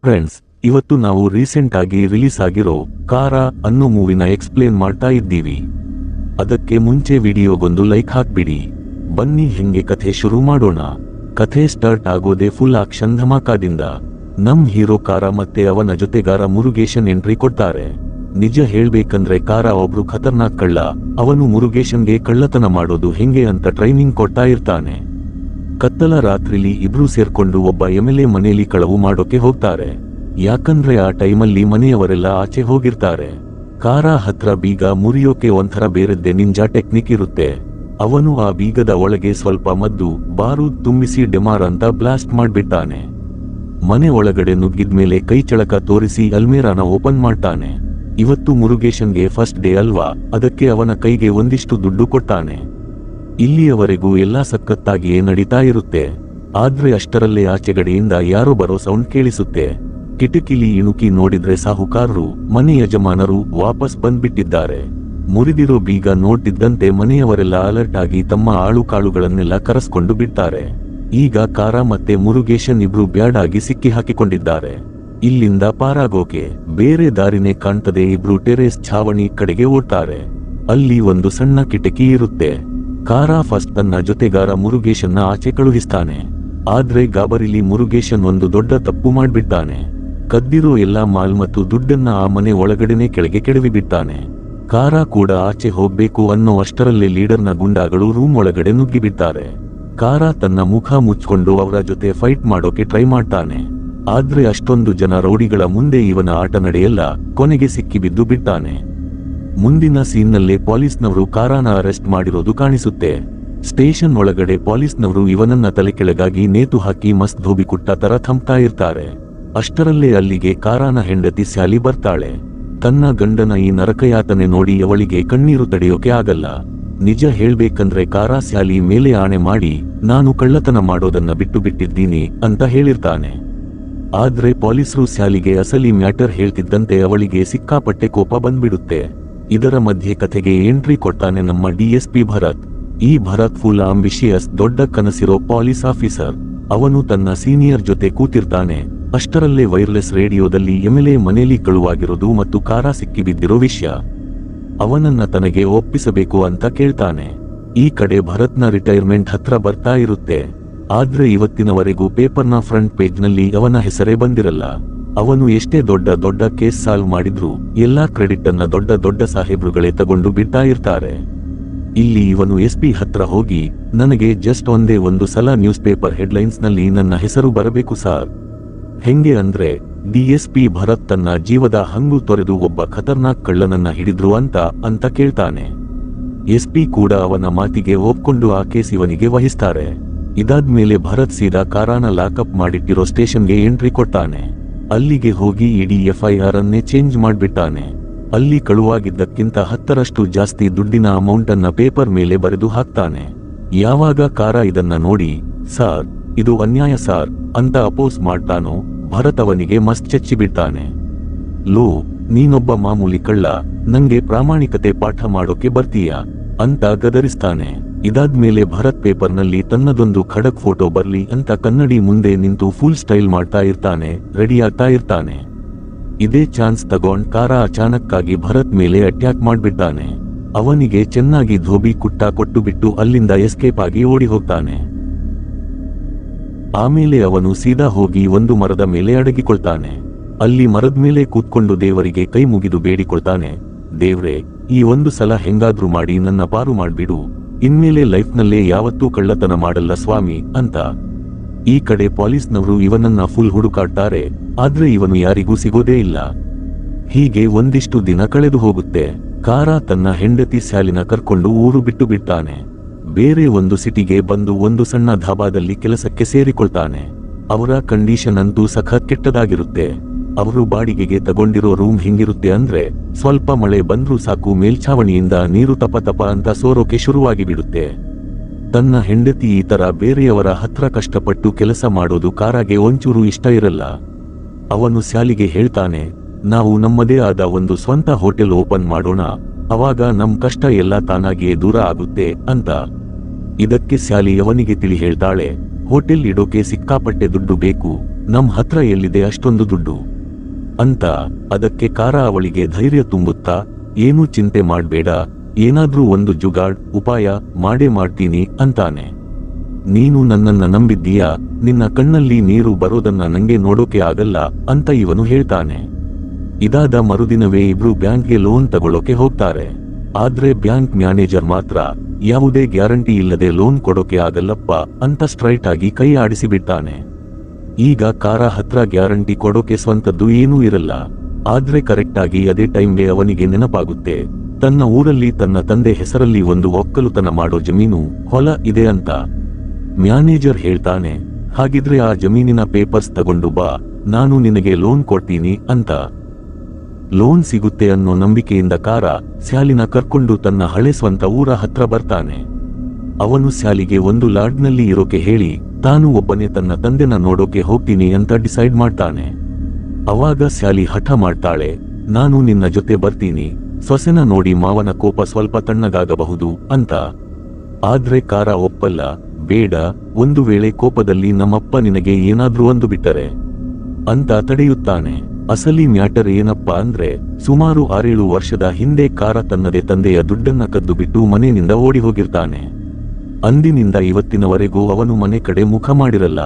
Friends, ಇವತ್ತು ನಾವು recent ಆಗಿ ರಿಲೀಸ್ ಆಗಿರೋ ಕಾರಾ ಅನ್ನೋ ಮೂವಿನ ಎಕ್ಸ್ಪ್ಲೇನ್ ಮಾಡ್ತಾ ಇದ್ದೀವಿ. ಅದಕ್ಕೆ ಮುಂಚೆ ವಿಡಿಯೋಗೊಂದು ಲೈಕ್ ಹಾಕ್ಬಿಡಿ. ಬನ್ನಿ ಹೆಂಗೆ ಕಥೆ ಶುರು ಮಾಡೋಣ. ಕಥೆ ಸ್ಟಾರ್ಟ್ ಆಗೋದೇ ಫುಲ್ ಆಕ್ಷನ್ ಧಮಾಕಾದಿಂದ. ನಮ್ ಹೀರೋ ಕಾರಾ ಮತ್ತೆ ಅವನ ಜೊತೆಗಾರ ಮುರುಗೇಶನ್ ಎಂಟ್ರಿ ಕೊಡ್ತಾರೆ. ನಿಜ ಹೇಳ್ಬೇಕಂದ್ರೆ ಕಾರಾ ಒಬ್ರು ಖತರ್ನಾಕ್ ಕಳ್ಳ. ಅವನು ಮುರುಗೇಶನ್ಗೆ ಕಳ್ಳತನ ಮಾಡೋದು ಹೆಂಗೆ ಅಂತ ಟ್ರೈನಿಂಗ್ ಕೊಡ್ತಾ ಇರ್ತಾನೆ. ಕತ್ತಲ ರಾತ್ರಿಲಿ ಇಬ್ರು ಸೇರ್ಕೊಂಡು ಒಬ್ಬ ಎಮ್ಎಲ್ಎ ಮನೆಯಲ್ಲಿ ಕಳವು ಮಾಡೋಕೆ ಹೋಗ್ತಾರೆ. ಯಾಕಂದ್ರೆ ಆ ಟೈಮಲ್ಲಿ ಮನೆಯವರೆಲ್ಲ ಆಚೆ ಹೋಗಿರ್ತಾರೆ. ಕಾರಾ ಹತ್ರ ಬೀಗ ಮುರಿಯೋಕೆ ಒಂಥರ ಬೇರೆದ್ದೇ ನಿಂಜಾ ಟೆಕ್ನಿಕ್ ಇರುತ್ತೆ. ಅವನು ಆ ಬೀಗದ ಒಳಗೆ ಸ್ವಲ್ಪ ಮದ್ದು ಬಾರೂದ್ ತುಂಬಿಸಿ ಡೆಮಾರ್ ಅಂತ ಬ್ಲಾಸ್ಟ್ ಮಾಡ್ಬಿಡ್ತಾನೆ. ಮನೆ ಒಳಗಡೆ ನುಗ್ಗಿದ್ಮೇಲೆ ಕೈ ಚಳಕ ತೋರಿಸಿ ಅಲ್ಮೇರಾನ ಓಪನ್ ಮಾಡ್ತಾನೆ. ಇವತ್ತು ಮುರುಗೇಶನ್ಗೆ ಫಸ್ಟ್ ಡೇ ಅಲ್ವಾ, ಅದಕ್ಕೆ ಅವನ ಕೈಗೆ ಒಂದಿಷ್ಟು ದುಡ್ಡು ಕೊಡ್ತಾನೆ. ಇಲ್ಲಿಯವರೆಗೂ ಎಲ್ಲಾ ಸಖತ್ತಾಗಿಯೇ ನಡೀತಾ ಇರುತ್ತೆ. ಆದ್ರೆ ಅಷ್ಟರಲ್ಲೇ ಆಚೆಗಡೆಯಿಂದ ಯಾರೋ ಬರೋ ಸೌಂಡ್ ಕೇಳಿಸುತ್ತೆ. ಕಿಟಕಿಲಿ ಇಣುಕಿ ನೋಡಿದ್ರೆ ಸಾಹುಕಾರರು ಮನೆ ಯಜಮಾನರು ವಾಪಸ್ ಬಂದ್ಬಿಟ್ಟಿದ್ದಾರೆ. ಮುರಿದಿರೋ ಬೀಗ ನೋಡ್ತಿದ್ದಂತೆ ಮನೆಯವರೆಲ್ಲ ಅಲರ್ಟ್ ಆಗಿ ತಮ್ಮ ಆಳು ಕಾಳುಗಳನ್ನೆಲ್ಲ ಕರೆಸ್ಕೊಂಡು ಬಿಡ್ತಾರೆ. ಈಗ ಕಾರಾ ಮತ್ತೆ ಮುರುಗೇಶನ್ ಇಬ್ರು ಬ್ಯಾಡಾಗಿ ಸಿಕ್ಕಿ ಹಾಕಿಕೊಂಡಿದ್ದಾರೆ. ಇಲ್ಲಿಂದ ಪಾರಾಗೋಕೆ ಬೇರೆ ದಾರಿನೇ ಕಾಣ್ತದೆ. ಇಬ್ರು ಟೆರೇಸ್ ಛಾವಣಿ ಕಡೆಗೆ ಓಡ್ತಾರೆ. ಅಲ್ಲಿ ಒಂದು ಸಣ್ಣ ಕಿಟಕಿ ಇರುತ್ತೆ. ಕಾರಾ ಫಸ್ಟ್ ತನ್ನ ಜೊತೆಗಾರ ಮುರುಗೇಶನ್ನ ಆಚೆ ಕಳುಹಿಸ್ತಾನೆ. ಆದ್ರೆ ಗಾಬರಿಲಿ ಮುರುಗೇಶನ್ ಒಂದು ದೊಡ್ಡ ತಪ್ಪು ಮಾಡ್ಬಿಡ್ತಾನೆ. ಕದ್ದಿರೋ ಎಲ್ಲಾ ಮಾಲ್ ಮತ್ತು ದುಡ್ಡನ್ನ ಆ ಮನೆ ಒಳಗಡೆನೆ ಕೆಳಗೆ ಕೆಡವಿ ಬಿಡ್ತಾನೆ. ಕಾರಾ ಕೂಡ ಆಚೆ ಹೋಗ್ಬೇಕು ಅನ್ನೋ ಅಷ್ಟರಲ್ಲೇ ಲೀಡರ್ನ ಗುಂಡಾಗಳು ರೂಮ್ ಒಳಗಡೆ ನುಗ್ಗಿಬಿಡ್ತಾರೆ. ಕಾರಾ ತನ್ನ ಮುಖ ಮುಚ್ಕೊಂಡು ಅವರ ಜೊತೆ ಫೈಟ್ ಮಾಡೋಕೆ ಟ್ರೈ ಮಾಡ್ತಾನೆ. ಆದ್ರೆ ಅಷ್ಟೊಂದು ಜನ ರೌಡಿಗಳ ಮುಂದೆ ಇವನ ಆಟ ನಡೆಯಲ್ಲ. ಕೊನೆಗೆ ಸಿಕ್ಕಿಬಿದ್ದು ಬಿಡ್ತಾನೆ. ಮುಂದಿನ ಸೀನ್ನಲ್ಲೇ ಪೊಲೀಸ್ನವರು ಕಾರಾನ ಅರೆಸ್ಟ್ ಮಾಡಿರೋದು ಕಾಣಿಸುತ್ತೆ. ಸ್ಟೇಷನ್ ಒಳಗಡೆ ಪೊಲೀಸ್ನವರು ಇವನನ್ನ ತಲೆ ಕೆಳಗಾಗಿ ನೇತು ಹಾಕಿ ಮಸ್ತ್ ಧೋಬಿ ಕುಟ್ಟ ತರ ಥಂಪ್ತಾ ಇರ್ತಾರೆ. ಅಷ್ಟರಲ್ಲೇ ಅಲ್ಲಿಗೆ ಕಾರಾನ ಹೆಂಡತಿ ಸ್ಯಾಲಿ ಬರ್ತಾಳೆ. ತನ್ನ ಗಂಡನ ಈ ನರಕಯಾತನೆ ನೋಡಿ ಅವಳಿಗೆ ಕಣ್ಣೀರು ತಡೆಯೋಕೆ ಆಗಲ್ಲ. ನಿಜ ಹೇಳ್ಬೇಕಂದ್ರೆ ಕಾರಾ ಸ್ಯಾಲಿ ಮೇಲೆ ಆಣೆ ಮಾಡಿ ನಾನು ಕಳ್ಳತನ ಮಾಡೋದನ್ನ ಬಿಟ್ಟು ಬಿಟ್ಟಿದ್ದೀನಿ ಅಂತ ಹೇಳಿರ್ತಾನೆ. ಆದ್ರೆ ಪೊಲೀಸರು ಸ್ಯಾಲಿಗೆ ಅಸಲಿ ಮ್ಯಾಟರ್ ಹೇಳ್ತಿದ್ದಂತೆ ಅವಳಿಗೆ ಸಿಕ್ಕಾಪಟ್ಟೆ ಕೋಪ ಬಂದ್ಬಿಡುತ್ತೆ. ಇದರ ಮಧ್ಯೆ ಕಥೆಗೆ ಎಂಟ್ರಿ ಕೊಡ್ತಾನೆ ನಮ್ಮ ಡಿಎಸ್ಪಿ ಭರತ್. ಈ ಭರತ್ ಫುಲ್ ಆಂಬಿಷಿಯಸ್ ದೊಡ್ಡ ಕನಸಿರೋ ಪೊಲೀಸ್ ಆಫೀಸರ್. ಅವನು ತನ್ನ ಸೀನಿಯರ್ ಜೊತೆ ಕೂತಿರ್ತಾನೆ. ಅಷ್ಟರಲ್ಲೇ ವೈರ್ಲೆಸ್ ರೇಡಿಯೋದಲ್ಲಿ ಎಮ್ಎಲ್ಎ ಮನೇಲಿ ಕಳುವಾಗಿರೋದು ಮತ್ತು ಕಾರಾ ಸಿಕ್ಕಿಬಿದ್ದಿರೋ ವಿಷಯ ಅವನನ್ನ ತನಗೆ ಒಪ್ಪಿಸಬೇಕು ಅಂತ ಕೇಳ್ತಾನೆ. ಈ ಕಡೆ ಭರತ್ನ ರಿಟೈರ್ಮೆಂಟ್ ಹತ್ರ ಬರ್ತಾ ಇರುತ್ತೆ. ಆದ್ರೆ ಇವತ್ತಿನವರೆಗೂ ಪೇಪರ್ನ ಫ್ರಂಟ್ ಪೇಜ್ನಲ್ಲಿ ಅವನ ಹೆಸರೇ ಬಂದಿರಲ್ಲ. ಅವನು ಎಷ್ಟೇ ದೊಡ್ಡ ದೊಡ್ಡ ಕೇಸ್ ಸಾಲ್ವ್ ಮಾಡಿದ್ರು ಎಲ್ಲಾ ಕ್ರೆಡಿಟ್ ಅನ್ನ ದೊಡ್ಡ ದೊಡ್ಡ ಸಾಹೇಬ್ರುಗಳೇ ತಗೊಂಡು ಬಿಡ್ತಾ ಇರ್ತಾರೆ. ಇಲ್ಲಿ ಇವನು ಎಸ್ಪಿ ಹತ್ರ ಹೋಗಿ ನನಗೆ ಜಸ್ಟ್ ಒಂದೇ ಒಂದು ಸಲ ನ್ಯೂಸ್ ಪೇಪರ್ ಹೆಡ್ಲೈನ್ಸ್ ನಲ್ಲಿ ನನ್ನ ಹೆಸರು ಬರಬೇಕು ಸಾರ್. ಹೆಂಗೆ ಅಂದ್ರೆ ಡಿಎಸ್ಪಿ ಭರತ್ ತನ್ನ ಜೀವದ ಹಂಗು ತೊರೆದು ಒಬ್ಬ ಖತರ್ನಾಕ್ ಕಳ್ಳನನ್ನ ಹಿಡಿದ್ರು ಅಂತ ಕೇಳ್ತಾನೆ. ಎಸ್ಪಿ ಕೂಡ ಅವನ ಮಾತಿಗೆ ಒಪ್ಕೊಂಡು ಆ ಕೇಸ್ ಇವನಿಗೆ ವಹಿಸ್ತಾರೆ. ಇದಾದ್ಮೇಲೆ ಭರತ್ ಸೀದಾ ಕಾರಾನ ಲಾಕಪ್ ಮಾಡಿಟ್ಟಿರೋ ಸ್ಟೇಷನ್ಗೆ ಎಂಟ್ರಿ ಕೊಡ್ತಾನೆ. ಅಲ್ಲಿಗೆ ಹೋಗಿ ಇಡೀ ಎಫ್ಐಆರ್ ಅನ್ನೇ ಚೇಂಜ್ ಮಾಡ್ಬಿಟ್ಟಾನೆ. ಅಲ್ಲಿ ಕಳುವಾಗಿದ್ದಕ್ಕಿಂತ 10ರಷ್ಟು ಜಾಸ್ತಿ ದುಡ್ಡಿನ ಅಮೌಂಟ್ ಅನ್ನ ಪೇಪರ್ ಮೇಲೆ ಬರೆದು ಹಾಕ್ತಾನೆ. ಯಾವಾಗ ಕಾರಾ ಇದನ್ನ ನೋಡಿ ಸಾರ್ ಇದು ಅನ್ಯಾಯ ಸಾರ್ ಅಂತ ಅಪೋಸ್ ಮಾಡ್ತಾನೋ ಭರತ್ ಅವನಿಗೆ ಮಸ್ತ್ ಚೆಚ್ಚಿಬಿಡ್ತಾನೆ. ಲೋ, ನೀನೊಬ್ಬ ಮಾಮೂಲಿ ಕಳ್ಳ, ನಂಗೆ ಪ್ರಾಮಾಣಿಕತೆ ಪಾಠ ಮಾಡೋಕೆ ಬರ್ತೀಯಾ ಅಂತ ಗದರಿಸ್ತಾನೆ. ಇದಾದ್ಮೇಲೆ ಭರತ್ ಪೇಪರ್ನಲ್ಲಿ ತನ್ನದೊಂದು ಖಡಕ್ ಫೋಟೋ ಬರ್ಲಿ ಅಂತ ಕನ್ನಡಿ ಮುಂದೆ ನಿಂತು ಫುಲ್ ಸ್ಟೈಲ್ ಮಾಡ್ತಾ ಇರ್ತಾನೆ, ರೆಡಿ ಆಗ್ತಾ ಇರ್ತಾನೆ. ಇದೇ ಚಾನ್ಸ್ ತಗೊಂಡ್ ಕಾರಾ ಅಚಾನಕ್ಕಾಗಿ ಭರತ್ ಮೇಲೆ ಅಟ್ಯಾಕ್ ಮಾಡ್ಬಿಡ್ತಾನೆ. ಅವನಿಗೆ ಚೆನ್ನಾಗಿ ಧೋಬಿ ಕುಟ್ಟ ಕೊಟ್ಟು ಬಿಟ್ಟು ಅಲ್ಲಿಂದ ಎಸ್ಕೇಪ್ ಆಗಿ ಓಡಿ ಹೋಗ್ತಾನೆ. ಆಮೇಲೆ ಅವನು ಸೀದಾ ಹೋಗಿ ಒಂದು ಮರದ ಮೇಲೆ ಅಡಗಿಕೊಳ್ತಾನೆ. ಅಲ್ಲಿ ಮರದ ಮೇಲೆ ಕೂತ್ಕೊಂಡು ದೇವರಿಗೆ ಕೈ ಮುಗಿದು ಬೇಡಿಕೊಳ್ತಾನೆ, ದೇವ್ರೆ ಈ ಒಂದು ಸಲ ಹೆಂಗಾದ್ರೂ ಮಾಡಿ ನನ್ನ ಪಾರು ಮಾಡ್ಬಿಡು, ಇನ್ಮೇಲೆ ಲೈಫ್ನಲ್ಲೇ ಯಾವತ್ತೂ ಕಳ್ಳತನ ಮಾಡಲ್ಲ ಸ್ವಾಮಿ ಅಂತ. ಈ ಕಡೆ ಪೊಲೀಸ್ನವರು ಇವನನ್ನ ಫುಲ್ ಹುಡುಕಾಡ್ತಾರೆ. ಆದ್ರೆ ಇವನು ಯಾರಿಗೂ ಸಿಗೋದೇ ಇಲ್ಲ. ಹೀಗೆ ಒಂದಿಷ್ಟು ದಿನ ಕಳೆದು ಹೋಗುತ್ತೆ. ಕಾರಾ ತನ್ನ ಹೆಂಡತಿ ಸ್ಯಾಲಿನ ಕರ್ಕೊಂಡು ಊರು ಬಿಟ್ಟು ಬಿಡ್ತಾನೆ. ಬೇರೆ ಒಂದು ಸಿಟಿಗೆ ಬಂದು ಒಂದು ಸಣ್ಣ ಧಾಬಾದಲ್ಲಿ ಕೆಲಸಕ್ಕೆ ಸೇರಿಕೊಳ್ತಾನೆ. ಅವರ ಕಂಡೀಷನ್ ಅಂತೂ ಸಖತ್ ಕೆಟ್ಟದಾಗಿರುತ್ತೆ. ಅವರು ಬಾಡಿಗೆಗೆ ತಗೊಂಡಿರೋ ರೂಮ್ ಹಿಂಗಿರುತ್ತೆ ಅಂದ್ರೆ ಸ್ವಲ್ಪ ಮಳೆ ಬಂದ್ರೂ ಸಾಕು ಮೇಲ್ಛಾವಣಿಯಿಂದ ನೀರು ತಪ ತಪ ಅಂತ ಸೋರೋಕೆ ಶುರುವಾಗಿ ಬಿಡುತ್ತೆ. ತನ್ನ ಹೆಂಡತಿ ಈ ತರ ಬೇರೆಯವರ ಹತ್ರ ಕಷ್ಟಪಟ್ಟು ಕೆಲಸ ಮಾಡೋದು ಕಾರಾಗೆ ಒಂಚೂರು ಇಷ್ಟ ಇರಲ್ಲ. ಅವನು ಸ್ಯಾಲಿಗೆ ಹೇಳ್ತಾನೆ, ನಾವು ನಮ್ಮದೇ ಆದ ಒಂದು ಸ್ವಂತ ಹೋಟೆಲ್ ಓಪನ್ ಮಾಡೋಣ, ಅವಾಗ ನಮ್ ಕಷ್ಟ ಎಲ್ಲ ತಾನಾಗಿಯೇ ದೂರ ಆಗುತ್ತೆ ಅಂತ. ಇದಕ್ಕೆ ಸ್ಯಾಲಿ ಅವನಿಗೆ ತಿಳಿ ಹೇಳ್ತಾಳೆ, ಹೋಟೆಲ್ ಇಡೋಕೆ ಸಿಕ್ಕಾಪಟ್ಟೆ ದುಡ್ಡು ಬೇಕು, ನಮ್ ಹತ್ರ ಎಲ್ಲಿದೆ ಅಷ್ಟೊಂದು ದುಡ್ಡು ಅಂತ. ಅದಕ್ಕೆ ಕಾರ ಅವಳಿಗೆ ಧೈರ್ಯ ತುಂಬುತ್ತಾ, ಏನೂ ಚಿಂತೆ ಮಾಡ್ಬೇಡ, ಏನಾದ್ರೂ ಒಂದು ಜುಗಾಡ್ ಉಪಾಯ ಮಾಡೇ ಮಾಡ್ತೀನಿ ಅಂತಾನೆ. ನೀನು ನನ್ನನ್ನ ನಂಬಿದ್ದೀಯಾ, ನಿನ್ನ ಕಣ್ಣಲ್ಲಿ ನೀರು ಬರೋದನ್ನ ನಂಗೆ ನೋಡೋಕೆ ಆಗಲ್ಲ ಅಂತ ಇವನು ಹೇಳ್ತಾನೆ. ಇದಾದ ಮರುದಿನವೇ ಇಬ್ರು ಬ್ಯಾಂಕ್ಗೆ ಲೋನ್ ತಗೊಳ್ಳೋಕೆ ಹೋಗ್ತಾರೆ. ಆದ್ರೆ ಬ್ಯಾಂಕ್ ಮ್ಯಾನೇಜರ್ ಮಾತ್ರ ಯಾವುದೇ ಗ್ಯಾರಂಟಿ ಇಲ್ಲದೆ ಲೋನ್ ಕೊಡೋಕೆ ಆಗಲ್ಲಪ್ಪ ಅಂತ ಸ್ಟ್ರೈಟ್ ಆಗಿ ಕೈ ಆಡಿಸಿಬಿಡ್ತಾನೆ. ಈಗ ಕಾರ ಹತ್ರ ಗ್ಯಾರಂಟಿ ಕೊಡೋಕೆ ಸ್ವಂತದ್ದು ಏನೂ ಇರಲ್ಲ. ಆದ್ರೆ ಕರೆಕ್ಟ್ ಆಗಿ ಅದೇ ಟೈಮ್ಗೆ ಅವನಿಗೆ ನೆನಪಾಗುತ್ತೆ, ತನ್ನ ಊರಲ್ಲಿ ತನ್ನ ತಂದೆ ಹೆಸರಲ್ಲಿ ಒಂದು ಒಕ್ಕಲುತನ ಮಾಡೋ ಜಮೀನು ಹೊಲ ಇದೆ ಅಂತ. ಮ್ಯಾನೇಜರ್ ಹೇಳ್ತಾನೆ, ಹಾಗಿದ್ರೆ ಆ ಜಮೀನಿನ ಪೇಪರ್ಸ್ ತಗೊಂಡು ಬಾ, ನಾನು ನಿನಗೆ ಲೋನ್ ಕೊಡ್ತೀನಿ ಅಂತ. ಲೋನ್ ಸಿಗುತ್ತೆ ಅನ್ನೋ ನಂಬಿಕೆಯಿಂದ ಕಾರ ಸ್ಯಾಲಿನ ಕರ್ಕೊಂಡು ತನ್ನ ಹಳೆ ಸ್ವಂತ ಊರ ಹತ್ರ ಬರ್ತಾನೆ. ಅವನು ಸ್ಯಾಲಿಗೆ ಒಂದು ಲಾಡ್ಜ್ನಲ್ಲಿ ಇರೋಕೆ ಹೇಳಿ ತಾನು ಒಬ್ಬನೇ ತನ್ನ ತಂದೆನ ನೋಡೋಕೆ ಹೋಗ್ತೀನಿ ಅಂತ ಡಿಸೈಡ್ ಮಾಡ್ತಾನೆ. ಅವಾಗ ಸ್ಯಾಲಿ ಹಠ ಮಾಡ್ತಾಳೆ, ನಾನು ನಿನ್ನ ಜೊತೆ ಬರ್ತೀನಿ, ಸೊಸೆನ ನೋಡಿ ಮಾವನ ಕೋಪ ಸ್ವಲ್ಪ ತಣ್ಣಗಾಗಬಹುದು ಅಂತ. ಆದ್ರೆ ಕಾರ ಒಪ್ಪಲ್ಲ, ಬೇಡ, ಒಂದು ವೇಳೆ ಕೋಪದಲ್ಲಿ ನಮ್ಮಪ್ಪ ನಿನಗೆ ಏನಾದ್ರೂ ಅಂದು ಬಿಟ್ಟರೆ ಅಂತ ತಡೆಯುತ್ತಾನೆ. ಅಸಲಿ ಮ್ಯಾಟರ್ ಏನಪ್ಪಾ ಅಂದ್ರೆ, ಸುಮಾರು 6-7 ವರ್ಷದ ಹಿಂದೆ ಕಾರ ತನ್ನದೇ ತಂದೆಯ ದುಡ್ಡನ್ನ ಕದ್ದು ಬಿಟ್ಟು ಮನೆಯಿಂದ ಓಡಿ ಹೋಗಿರ್ತಾನೆ. ಅಂದಿನಿಂದ ಇವತ್ತಿನವರೆಗೂ ಅವನು ಮನೆ ಕಡೆ ಮುಖ ಮಾಡಿರಲ್ಲ.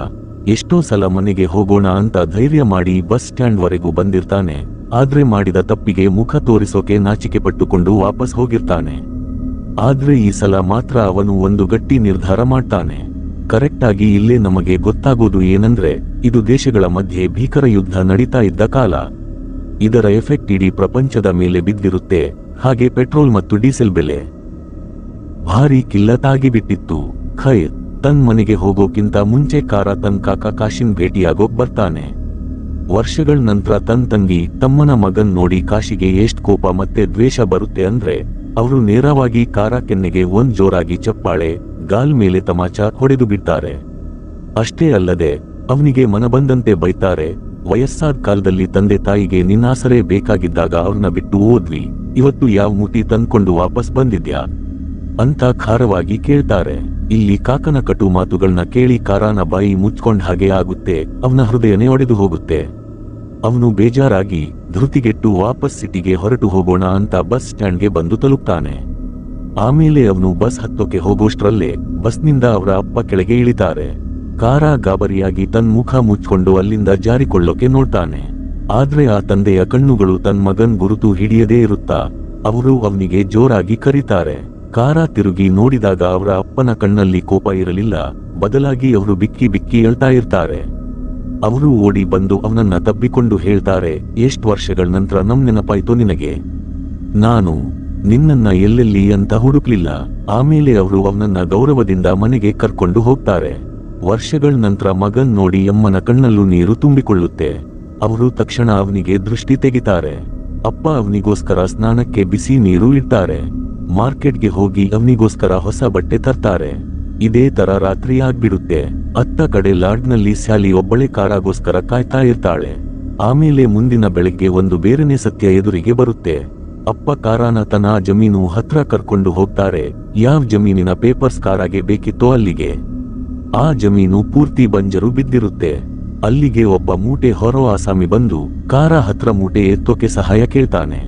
ಎಷ್ಟೋ ಸಲ ಮನೆಗೆ ಹೋಗೋಣ ಅಂತ ಧೈರ್ಯ ಮಾಡಿ ಬಸ್ ಸ್ಟ್ಯಾಂಡ್ ವರೆಗೂ ಬಂದಿರ್ತಾನೆ. ಆದ್ರೆ ಮಾಡಿದ ತಪ್ಪಿಗೆ ಮುಖ ತೋರಿಸೋಕೆ ನಾಚಿಕೆ ಪಟ್ಟುಕೊಂಡು ವಾಪಸ್ ಹೋಗಿರ್ತಾನೆ. ಆದ್ರೆ ಈ ಸಲ ಮಾತ್ರ ಅವನು ಒಂದು ಗಟ್ಟಿ ನಿರ್ಧಾರ ಮಾಡ್ತಾನೆ. ಕರೆಕ್ಟ್ ಆಗಿ ಇಲ್ಲೇ ನಮಗೆ ಗೊತ್ತಾಗೋದು ಏನಂದ್ರೆ, ಇದು ದೇಶಗಳ ಮಧ್ಯೆ ಭೀಕರ ಯುದ್ಧ ನಡೀತಾ ಇದ್ದ ಕಾಲ. ಇದರ ಎಫೆಕ್ಟ್ ಇಡೀ ಪ್ರಪಂಚದ ಮೇಲೆ ಬಿದ್ದಿರುತ್ತೆ. ಹಾಗೆ ಪೆಟ್ರೋಲ್ ಮತ್ತು ಡೀಸೆಲ್ ಬೆಲೆ ಭಾರಿ ಕಿಲ್ಲತ್ತಾಗಿ ಬಿಟ್ಟಿತ್ತು. ಖೈರ್, ತನ್ ಮನೆಗೆ ಹೋಗೋಕ್ಕಿಂತ ಮುಂಚೆ ಕಾರ ತನ್ ಕಾಕ ಕಾಶಿನ್ ಭೇಟಿಯಾಗೋಕ್ ಬರ್ತಾನೆ. ವರ್ಷಗಳ ನಂತರ ತನ್ ತಂಗಿ ತಮ್ಮನ ಮಗನ್ ನೋಡಿ ಕಾಶಿಗೆ ಎಷ್ಟ್ ಕೋಪ ಮತ್ತೆ ದ್ವೇಷ ಬರುತ್ತೆ ಅಂದ್ರೆ, ಅವರು ನೇರವಾಗಿ ಕಾರ ಕೆನ್ನೆಗೆ ಒಂದ್ ಜೋರಾಗಿ ಚಪ್ಪಾಳೆ, ಗಾಲ್ ಮೇಲೆ ತಮಾಚ ಹೊಡೆದು ಬಿಡ್ತಾರೆ. ಅಷ್ಟೇ ಅಲ್ಲದೆ ಅವನಿಗೆ ಮನಬಂದಂತೆ ಬೈತಾರೆ. ವಯಸ್ಸಾದ ಕಾಲದಲ್ಲಿ ತಂದೆ ತಾಯಿಗೆ ನಿನ್ನಾಸರೆ ಬೇಕಾಗಿದ್ದಾಗ ಅವ್ರನ್ನ ಬಿಟ್ಟು ಹೋದ್ವಿ, ಇವತ್ತು ಯಾವ ಮೂತಿ ತಂದ್ಕೊಂಡು ವಾಪಸ್ ಬಂದಿದ್ಯಾ ಅಂತ ಖಾರವಾಗಿ ಕೇಳ್ತಾರೆ. ಇಲ್ಲಿ ಕಾಕನ ಕಟು ಮಾತುಗಳನ್ನ ಕೇಳಿ ಕಾರನ ಬಾಯಿ ಮುಚ್ಕೊಂಡ್ ಹಾಗೆ ಆಗುತ್ತೆ. ಅವನ ಹೃದಯನೇ ಒಡೆದು ಹೋಗುತ್ತೆ. ಅವನು ಬೇಜಾರಾಗಿ ಧೃತಿಗೆಟ್ಟು ವಾಪಸ್ ಸಿಟಿಗೆ ಹೊರಟು ಹೋಗೋಣ ಅಂತ ಬಸ್ ಸ್ಟ್ಯಾಂಡ್ಗೆ ಬಂದು ತಲುಪ್ತಾನೆ. ಆಮೇಲೆ ಅವನು ಬಸ್ ಹತ್ತೋಕೆ ಹೋಗೋಷ್ಟ್ರಲ್ಲೇ ಬಸ್ನಿಂದ ಅವರ ಅಪ್ಪ ಕೆಳಗೆ ಇಳಿತಾರೆ. ಕಾರ ಗಾಬರಿಯಾಗಿ ತನ್ನ ಮುಖ ಮುಚ್ಕೊಂಡು ಅಲ್ಲಿಂದ ಜಾರಿಕೊಳ್ಳೋಕೆ ನೋಡ್ತಾನೆ. ಆದ್ರೆ ಆ ತಂದೆಯ ಕಣ್ಣುಗಳು ತನ್ನ ಮಗನ್ ಗುರುತು ಹಿಡಿಯದೇ ಇರುತ್ತಾ ಅವರು ಅವನಿಗೆ ಜೋರಾಗಿ ಕರೀತಾರೆ. ಕಾರ ತಿರುಗಿ ನೋಡಿದಾಗ ಅವರ ಅಪ್ಪನ ಕಣ್ಣಲ್ಲಿ ಕೋಪ ಇರಲಿಲ್ಲ, ಬದಲಾಗಿ ಅವರು ಬಿಕ್ಕಿ ಬಿಕ್ಕಿ ಅಳ್ತಾ ಇರ್ತಾರೆ. ಅವರು ಓಡಿ ಬಂದು ಅವನನ್ನ ತಬ್ಬಿಕೊಂಡು ಹೇಳ್ತಾರೆ, ಎಷ್ಟು ವರ್ಷಗಳ ನಂತರ ನಮ್ ನೆನಪಾಯ್ತು ನಿನಗೆ, ನಾನು ನಿನ್ನನ್ನ ಎಲ್ಲೆಲ್ಲಿ ಅಂತ ಹುಡುಕ್ಲಿಲ್ಲ. ಆಮೇಲೆ ಅವರು ಅವನನ್ನ ಗೌರವದಿಂದ ಮನೆಗೆ ಕರ್ಕೊಂಡು ಹೋಗ್ತಾರೆ. ವರ್ಷಗಳ ನಂತರ ಮಗನ್ ನೋಡಿ ಅಮ್ಮನ ಕಣ್ಣಲ್ಲೂ ನೀರು ತುಂಬಿಕೊಳ್ಳುತ್ತೆ. ಅವರು ತಕ್ಷಣ ಅವನಿಗೆ ದೃಷ್ಟಿ ತೆಗಿತಾರೆ. ಅಪ್ಪ ಅವನಿಗೋಸ್ಕರ ಸ್ನಾನಕ್ಕೆ ಬಿಸಿ ನೀರು ಇಡ್ತಾರೆ. ಮಾರ್ಕೆಟ್ಗೆ ಹೋಗಿ ಅವನಿಗೋಸ್ಕರ ಹೊಸ ಬಟ್ಟೆ ತರ್ತಾರೆ. ಇದೇ ತರ ರಾತ್ರಿ ಆಗ್ಬಿಡುತ್ತೆ. ಅತ್ತ ಕಡೆ ಲಾಡ್ಜ್ನಲ್ಲಿ ಸ್ಯಾಲಿ ಒಬ್ಬಳೆ ಕಾರಾಗೋಸ್ಕರ ಕಾಯ್ತಾ ಇರ್ತಾಳೆ. ಆಮೇಲೆ ಮುಂದಿನ ಬೆಳಗ್ಗೆ ಒಂದು ಬೇರೆನೆ ಸತ್ಯ ಎದುರಿಗೆ ಬರುತ್ತೆ. ಅಪ್ಪ ಕಾರಾನ ತನ್ನ ಜಮೀನು ಹತ್ರ ಕರ್ಕೊಂಡು ಹೋಗ್ತಾರೆ. ಯಾವ ಜಮೀನಿನ ಪೇಪರ್ಸ್ ಕಾರಾಗೆ ಬೇಕಿತ್ತೋ ಅಲ್ಲಿಗೆ. ಆ ಜಮೀನು ಪೂರ್ತಿ ಬಂಜರು ಬಿದ್ದಿರುತ್ತೆ. ಅಲ್ಲಿಗೆ ಒಬ್ಬ ಮೂಟೆ ಹೊರೋ ಆಸಾಮಿ ಬಂದು ಕಾರ ಹತ್ರ ಮೂಟೆ ಎತ್ತೋಕೆ ಸಹಾಯ ಕೇಳ್ತಾನೆ.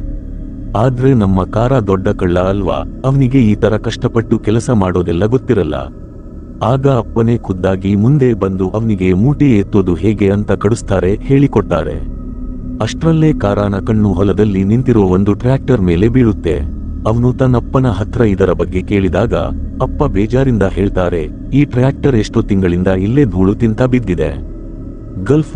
ಆದ್ರೆ ನಮ್ಮ ಕಾರ ದೊಡ್ಡ ಕಳ್ಳ ಅಲ್ವಾ, ಅವನಿಗೆ ಈ ತರ ಕಷ್ಟಪಟ್ಟು ಕೆಲಸ ಮಾಡೋದೆಲ್ಲ ಗೊತ್ತಿರಲ್ಲ. ಆಗ ಅಪ್ಪನೇ ಖುದ್ದಾಗಿ ಮುಂದೆ ಬಂದು ಅವನಿಗೆ ಮೂಟೆ ಎತ್ತೋದು ಹೇಗೆ ಅಂತ ಕಡಿಸ್ತಾರೆ, ಹೇಳಿಕೊಡ್ತಾರೆ. ಅಷ್ಟ್ರಲ್ಲೇ ಕಾರಾನ ಕಣ್ಣು ಹೊಲದಲ್ಲಿ ನಿಂತಿರೋ ಒಂದು ಟ್ರ್ಯಾಕ್ಟರ್ ಮೇಲೆ ಬೀಳುತ್ತೆ. ಅವನು ತನ್ನಪ್ಪನ ಹತ್ರ ಇದರ ಬಗ್ಗೆ ಕೇಳಿದಾಗ ಅಪ್ಪ ಬೇಜಾರಿಂದ ಹೇಳ್ತಾರೆ, ಈ ಟ್ರ್ಯಾಕ್ಟರ್ ಎಷ್ಟೋ ತಿಂಗಳಿಂದ ಇಲ್ಲೇ ಧೂಳು ತಿಂತ ಬಿದ್ದಿದೆ. ಗಲ್ಫ್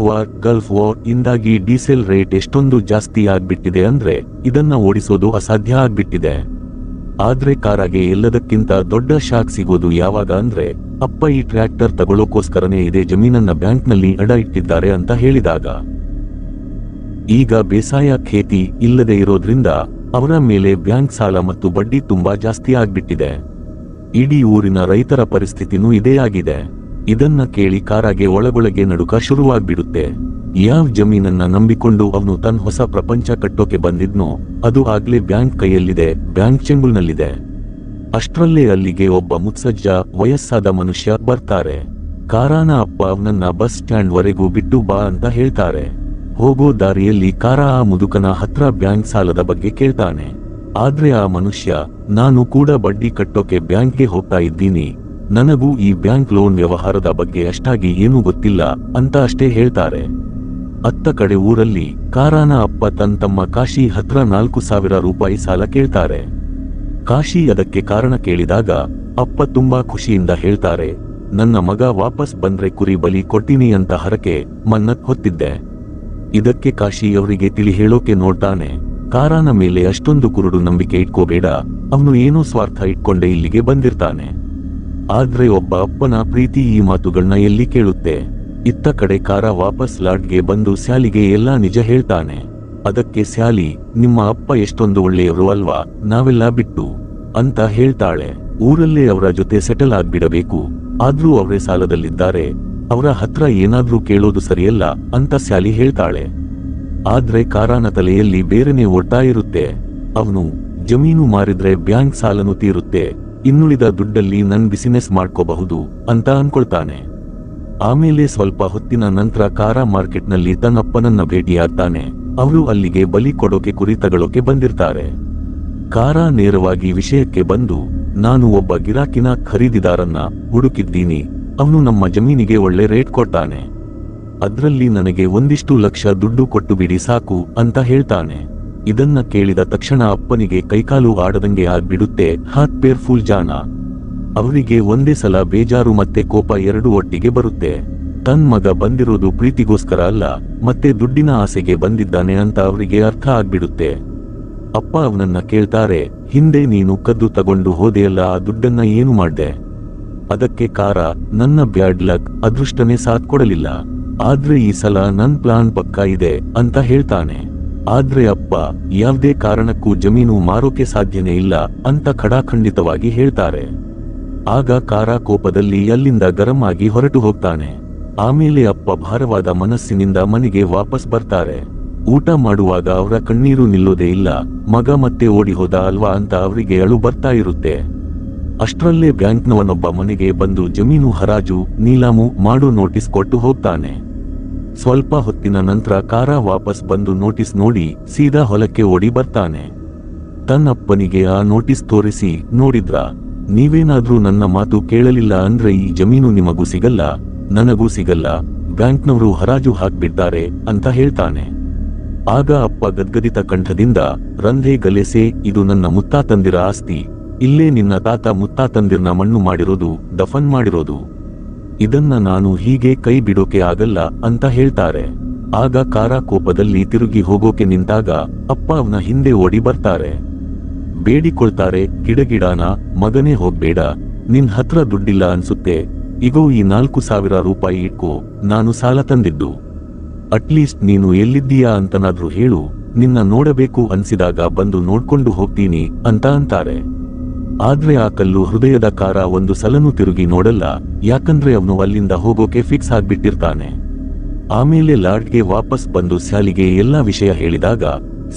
ವಾರ್ ಇಂದಾಗಿ ಡೀಸೆಲ್ ರೇಟ್ ಎಷ್ಟೊಂದು ಜಾಸ್ತಿ ಆಗ್ಬಿಟ್ಟಿದೆ ಅಂದ್ರೆ ಇದನ್ನ ಓಡಿಸೋದು ಅಸಾಧ್ಯ ಆಗ್ಬಿಟ್ಟಿದೆ. ಆದ್ರೆ ಕಾರಾಗೆ ಎಲ್ಲದಕ್ಕಿಂತ ದೊಡ್ಡ ಶಾಕ್ ಸಿಗೋದು ಯಾವಾಗ ಅಂದ್ರೆ, ಅಪ್ಪ ಈ ಟ್ರ್ಯಾಕ್ಟರ್ ತಗೊಳ್ಳೋಕೋಸ್ಕರನೇ ಇದೇ ಜಮೀನನ್ನ ಬ್ಯಾಂಕ್ನಲ್ಲಿ ಅಡ ಇಟ್ಟಿದ್ದಾರೆ ಅಂತ ಹೇಳಿದಾಗ. ಈಗ ಬೇಸಾಯ ಖೇತಿ ಇಲ್ಲದೆ ಇರೋದ್ರಿಂದ ಅವರ ಮೇಲೆ ಬ್ಯಾಂಕ್ ಸಾಲ ಮತ್ತು ಬಡ್ಡಿ ತುಂಬಾ ಜಾಸ್ತಿ ಆಗ್ಬಿಟ್ಟಿದೆ. ಇಡೀ ಊರಿನ ರೈತರ ಪರಿಸ್ಥಿತಿನೂ ಇದೇ ಆಗಿದೆ. ಇದನ್ನ ಕೇಳಿ ಕಾರಾಗೆ ಒಳಗೊಳಗೆ ನಡುಕ ಶುರುವಾಗ್ಬಿಡುತ್ತೆ. ಯಾವ ಜಮೀನನ್ನ ನಂಬಿಕೊಂಡು ಅವನು ತನ್ನ ಹೊಸ ಪ್ರಪಂಚ ಕಟ್ಟೋಕೆ ಬಂದಿದ್ನೋ ಅದು ಆಗ್ಲೇ ಬ್ಯಾಂಕ್ ಕೈಯಲ್ಲಿದೆ, ಬ್ಯಾಂಕ್ ಚೆಂಗುಲ್ನಲ್ಲಿದೆ. ಅಷ್ಟ್ರಲ್ಲೇ ಅಲ್ಲಿಗೆ ಒಬ್ಬ ಮುತ್ಸಜ್ಜ ವಯಸ್ಸಾದ ಮನುಷ್ಯ ಬರ್ತಾರೆ. ಕಾರಾನ ಅಪ್ಪ ಅವನನ್ನ ಬಸ್ ಸ್ಟ್ಯಾಂಡ್ ವರೆಗೂ ಬಿಟ್ಟು ಬಾ ಅಂತ ಹೇಳ್ತಾರೆ. ಹೋಗೋ ದಾರಿಯಲ್ಲಿ ಕಾರ ಆ ಮುದುಕನ ಹತ್ರ ಬ್ಯಾಂಕ್ ಸಾಲದ ಬಗ್ಗೆ ಕೇಳ್ತಾನೆ. ಆದ್ರೆ ಆ ಮನುಷ್ಯ, ನಾನು ಕೂಡ ಬಡ್ಡಿ ಕಟ್ಟೋಕೆ ಬ್ಯಾಂಕ್ಗೆ ಹೋಗ್ತಾ ಇದ್ದೀನಿ, ನನಗೂ ಈ ಬ್ಯಾಂಕ್ ಲೋನ್ ವ್ಯವಹಾರದ ಬಗ್ಗೆ ಅಷ್ಟಾಗಿ ಏನೂ ಗೊತ್ತಿಲ್ಲ ಅಂತ ಅಷ್ಟೇ ಹೇಳ್ತಾರೆ. ಅತ್ತ ಕಡೆ ಊರಲ್ಲಿ ಕಾರಾನ ಅಪ್ಪ ತಮ್ಮ ಕಾಶಿ ಹತ್ರ 4,000 ರೂಪಾಯಿ ಸಾಲ ಕೇಳ್ತಾರೆ. ಕಾಶಿ ಅದಕ್ಕೆ ಕಾರಣ ಕೇಳಿದಾಗ ಅಪ್ಪ ತುಂಬಾ ಖುಷಿಯಿಂದ ಹೇಳ್ತಾರೆ, ನನ್ನ ಮಗ ವಾಪಸ್ ಬಂದ್ರೆ ಕುರಿ ಬಲಿ ಕೊಡ್ತೀನಿ ಅಂತ ಹರಕೆ ಮನ್ನತ್ ಹೊತ್ತಿದ್ದೆ. ಇದಕ್ಕೆ ಕಾಶಿ ಅವರಿಗೆ ತಿಳಿ ಹೇಳೋಕೆ ನೋಡ್ತಾನೆ, ಕಾರಾನ ಮೇಲೆ ಅಷ್ಟೊಂದು ಕುರುಡು ನಂಬಿಕೆ ಇಟ್ಕೋಬೇಡ, ಅವನು ಏನೋ ಸ್ವಾರ್ಥ ಇಟ್ಕೊಂಡೆ ಇಲ್ಲಿಗೆ ಬಂದಿರ್ತಾನೆ. ಆದ್ರೆ ಒಬ್ಬ ಅಪ್ಪನ ಪ್ರೀತಿ ಈ ಮಾತುಗಳನ್ನ ಎಲ್ಲಿ ಕೇಳುತ್ತೆ. ಇತ್ತ ಕಡೆ ಕಾರ ವಾಪಸ್ ಲಾಡ್ಗೆ ಬಂದು ಸ್ಯಾಲಿಗೆ ಎಲ್ಲಾ ನಿಜ ಹೇಳ್ತಾನೆ. ಅದಕ್ಕೆ ಸ್ಯಾಲಿ, ನಿಮ್ಮ ಅಪ್ಪ ಎಷ್ಟೊಂದು ಒಳ್ಳೆಯವರು ಅಲ್ವಾ, ನಾವೆಲ್ಲ ಬಿಟ್ಟು ಅಂತ ಹೇಳ್ತಾಳೆ. ಊರಲ್ಲೇ ಅವರ ಜೊತೆ ಸೆಟಲ್ ಆಗ್ಬಿಡಬೇಕು, ಆದ್ರೂ ಅವರೇ ಸಾಲದಲ್ಲಿದ್ದಾರೆ, ಅವರ ಹತ್ರ ಏನಾದ್ರೂ ಕೇಳೋದು ಸರಿಯಲ್ಲ ಅಂತ ಸ್ಯಾಲಿ ಹೇಳ್ತಾಳೆ. ಆದ್ರೆ ಕಾರಾನ ತಲೆಯಲ್ಲಿ ಬೇರೆನೆ ಓಡ್ತಾ ಇರುತ್ತೆ. ಅವನು ಜಮೀನು ಮಾರಿದ್ರೆ ಬ್ಯಾಂಕ್ ಸಾಲನು ತೀರುತ್ತೆ, ಇನ್ನುಳಿದ ದುಡ್ಡಲ್ಲಿ ನನ್ ಬಿಸಿನೆಸ್ ಮಾಡ್ಕೋಬಹುದು ಅಂತ ಅನ್ಕೊಳ್ತಾನೆ. ಆಮೇಲೆ ಸ್ವಲ್ಪ ಹೊತ್ತಿನ ನಂತರ ಕಾರ ಮಾರ್ಕೆಟ್ನಲ್ಲಿ ತನ್ನಪ್ಪನನ್ನ ಭೇಟಿಯಾಗ್ತಾನೆ. ಅವರು ಅಲ್ಲಿಗೆ ಬಲಿ ಕೊಡೋಕೆ ಕುರಿ ತಗೊಳ್ಳೋಕೆ ಬಂದಿರ್ತಾರೆ. ಕಾರ ನೇರವಾಗಿ ವಿಷಯಕ್ಕೆ ಬಂದು, ನಾನು ಒಬ್ಬ ಗಿರಾಕಿನ ಖರೀದಿದಾರನ್ನ ಹುಡುಕಿದ್ದೀನಿ, ಅವನು ನಮ್ಮ ಜಮೀನಿಗೆ ಒಳ್ಳೆ ರೇಟ್ ಕೊಡ್ತಾನೆ, ಅದ್ರಲ್ಲಿ ನನಗೆ ಒಂದಿಷ್ಟು ಲಕ್ಷ ದುಡ್ಡು ಕೊಟ್ಟು ಬಿಡಿ ಸಾಕು ಅಂತ ಹೇಳ್ತಾನೆ. ಇದನ್ನ ಕೇಳಿದ ತಕ್ಷಣ ಅಪ್ಪನಿಗೆ ಕೈಕಾಲು ಆಡದಂಗೆ ಆಗ್ಬಿಡುತ್ತೆ. ಹಾತ್ ಪೇರ್ ಫುಲ್ ಜಾನ. ಅವರಿಗೆ ಒಂದೇ ಸಲ ಬೇಜಾರು ಮತ್ತೆ ಕೋಪ ಎರಡೂ ಒಟ್ಟಿಗೆ ಬರುತ್ತೆ. ತನ್ ಮಗ ಬಂದಿರೋದು ಪ್ರೀತಿಗೋಸ್ಕರ ಅಲ್ಲ, ಮತ್ತೆ ದುಡ್ಡಿನ ಆಸೆಗೆ ಬಂದಿದ್ದಾನೆ ಅಂತ ಅವರಿಗೆ ಅರ್ಥ ಆಗ್ಬಿಡುತ್ತೆ. ಅಪ್ಪ ಅವನನ್ನ ಕೇಳ್ತಾರೆ, ಹಿಂದೆ ನೀನು ಕದ್ದು ತಗೊಂಡು ಹೋದೆಯಲ್ಲ, ಆ ದುಡ್ಡನ್ನ ಏನು ಮಾಡ್ದೆ? ಅದಕ್ಕೆ ಕಾರ, ನನ್ನ ಬ್ಯಾಡ್ ಲಕ್, ಅದೃಷ್ಟನೇ ಸಾಥ್ ಕೊಡಲಿಲ್ಲ, ಆದ್ರೆ ಈ ಸಲ ನನ್ ಪ್ಲಾನ್ ಪಕ್ಕಾ ಇದೆ ಅಂತ ಹೇಳ್ತಾನೆ. ಆದ್ರೆ ಅಪ್ಪ ಯಾವುದೇ ಕಾರಣಕ್ಕೂ ಜಮೀನು ಮಾರೋಕೆ ಸಾಧ್ಯನೇ ಇಲ್ಲ ಅಂತ ಖಡಾಖಂಡಿತವಾಗಿ ಹೇಳ್ತಾರೆ. ಆಗ ಕಾರ ಕೋಪದಲ್ಲಿ ಅಲ್ಲಿಂದ ಗರಂ ಆಗಿ ಹೊರಟು ಹೋಗ್ತಾನೆ. ಆಮೇಲೆ ಅಪ್ಪ ಭಾರವಾದ ಮನಸ್ಸಿನಿಂದ ಮನೆಗೆ ವಾಪಸ್ ಬರ್ತಾರೆ. ಊಟ ಮಾಡುವಾಗ ಅವರ ಕಣ್ಣೀರು ನಿಲ್ಲೋದೇ ಇಲ್ಲ. ಮಗ ಮತ್ತೆ ಓಡಿ ಹೋದ ಅಲ್ವಾ ಅಂತ ಅವರಿಗೆ ಅಳು ಬರ್ತಾ ಇರುತ್ತೆ. ಅಷ್ಟರಲ್ಲೇ ಬ್ಯಾಂಕ್ನವನೊಬ್ಬ ಮನೆಗೆ ಬಂದು ಜಮೀನು ಹರಾಜು ನೀಲಾಮು ಮಾಡೋ ನೋಟಿಸ್ ಕೊಟ್ಟು ಹೋಗ್ತಾನೆ. ಸ್ವಲ್ಪ ಹೊತ್ತಿನ ನಂತರ ಕಾರ ವಾಪಸ್ ಬಂದು ನೋಟಿಸ್ ನೋಡಿ ಸೀದಾ ಹೊಲಕ್ಕೆ ಓಡಿ ಬರ್ತಾನೆ. ತನ್ನಪ್ಪನಿಗೆ ಆ ನೋಟಿಸ್ ತೋರಿಸಿ, ನೋಡಿದ್ರಾ, ನೀವೇನಾದ್ರೂ ನನ್ನ ಮಾತು ಕೇಳಲಿಲ್ಲ ಅಂದ್ರೆ ಈ ಜಮೀನು ನಿಮಗೂ ಸಿಗಲ್ಲ, ನನಗೂ ಸಿಗಲ್ಲ, ಬ್ಯಾಂಕ್ನವರು ಹರಾಜು ಹಾಕ್ಬಿಡ್ತಾರೆ ಅಂತ ಹೇಳ್ತಾನೆ. ಆಗ ಅಪ್ಪ ಗದ್ಗದಿತ ಕಂಠದಿಂದ, ರಂಧೆ ಗಲೇಸೆ, ಇದು ನನ್ನ ಮುತ್ತಾತಂದಿರ ಆಸ್ತಿ, ಇಲ್ಲೇ ನಿನ್ನ ತಾತ ಮುತ್ತಾತಂದಿರ್ನ ಮಣ್ಣು ಮಾಡಿರೋದು, ದಫನ್ ಮಾಡಿರೋದು, ಇದನ್ನ ನಾನು ಹೀಗೆ ಕೈ ಬಿಡೋಕೆ ಆಗಲ್ಲ ಅಂತ ಹೇಳ್ತಾರೆ. ಆಗ ಕಾರ ಕೋಪದಲ್ಲಿ ತಿರುಗಿ ಹೋಗೋಕೆ ನಿಂತಾಗ ಅಪ್ಪ ಅವನ ಹಿಂದೆ ಓಡಿ ಬರ್ತಾರೆ. ಬೇಡಿಕೊಳ್ತಾರೆ, ಗಿಡಗಿಡಾನ, ಮಗನೇ ಹೋಗ್ಬೇಡ, ನಿನ್ ಹತ್ರ ದುಡ್ಡಿಲ್ಲ ಅನ್ಸುತ್ತೆ, ಇಗೋ ಈ 4,000 ರೂಪಾಯಿ ಇಟ್ಕೋ, ನಾನು ಸಾಲ ತಂದಿದ್ದು, ಅಟ್ಲೀಸ್ಟ್ ನೀನು ಎಲ್ಲಿದ್ದೀಯಾ ಅಂತನಾದ್ರೂ ಹೇಳು, ನಿನ್ನ ನೋಡಬೇಕು ಅನ್ಸಿದಾಗ ಬಂದು ನೋಡ್ಕೊಂಡು ಹೋಗ್ತೀನಿ ಅಂತ ಅಂತಾರೆ. ಆದ್ರೆ ಆ ಕಲ್ಲು ಹೃದಯದ ಕಾರ ಒಂದು ಸಲನೂ ತಿರುಗಿ ನೋಡಲ್ಲ, ಯಾಕಂದ್ರೆ ಅವನು ಅಲ್ಲಿಂದ ಹೋಗೋಕೆ ಫಿಕ್ಸ್ ಆಗ್ಬಿಟ್ಟಿರ್ತಾನೆ. ಆಮೇಲೆ ಲಾಡ್ಗೆ ವಾಪಸ್ ಬಂದು ಸ್ಯಾಲಿಗೆ ಎಲ್ಲಾ ವಿಷಯ ಹೇಳಿದಾಗ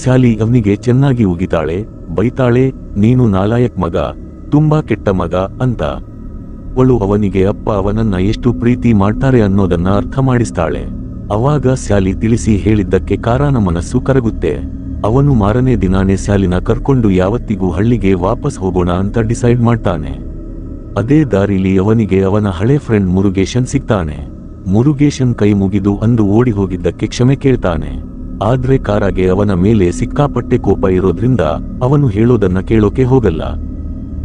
ಸ್ಯಾಲಿ ಅವನಿಗೆ ಚೆನ್ನಾಗಿ ಉಗಿತಾಳೆ, ಬೈತಾಳೆ, ನೀನು ನಾಲಾಯಕ್ ಮಗ, ತುಂಬಾ ಕೆಟ್ಟ ಮಗ ಅಂತ. ಅವಳು ಅವನಿಗೆ ಅಪ್ಪ ಅವನನ್ನ ಎಷ್ಟು ಪ್ರೀತಿ ಮಾಡ್ತಾರೆ ಅನ್ನೋದನ್ನ ಅರ್ಥ ಮಾಡಿಸ್ತಾಳೆ. ಅವಾಗ ಸ್ಯಾಲಿ ತಿಳಿಸಿ ಹೇಳಿದ್ದಕ್ಕೆ ಕಾರಾನ ಮನಸ್ಸು ಕರಗುತ್ತೆ. ಅವನು ಮಾರನೇ ದಿನಾನೇ ಸ್ಯಾಲಿನ ಕರ್ಕೊಂಡು ಯಾವತ್ತಿಗೂ ಹಳ್ಳಿಗೆ ವಾಪಸ್ ಹೋಗೋಣ ಅಂತ ಡಿಸೈಡ್ ಮಾಡ್ತಾನೆ. ಅದೇ ದಾರಿಲಿ ಅವನಿಗೆ ಅವನ ಹಳೆ ಫ್ರೆಂಡ್ ಮುರುಗೇಶನ್ ಸಿಗ್ತಾನೆ. ಮುರುಗೇಶನ್ ಕೈ ಮುಗಿದು ಅಂದು ಓಡಿ ಹೋಗಿದ್ದಕ್ಕೆ ಕ್ಷಮೆ ಕೇಳ್ತಾನೆ. ಆದ್ರೆ ಕಾರಾಗೆ ಅವನ ಮೇಲೆ ಸಿಕ್ಕಾಪಟ್ಟೆ ಕೋಪ ಇರೋದ್ರಿಂದ ಅವನು ಹೇಳೋದನ್ನ ಕೇಳೋಕೆ ಹೋಗಲ್ಲ.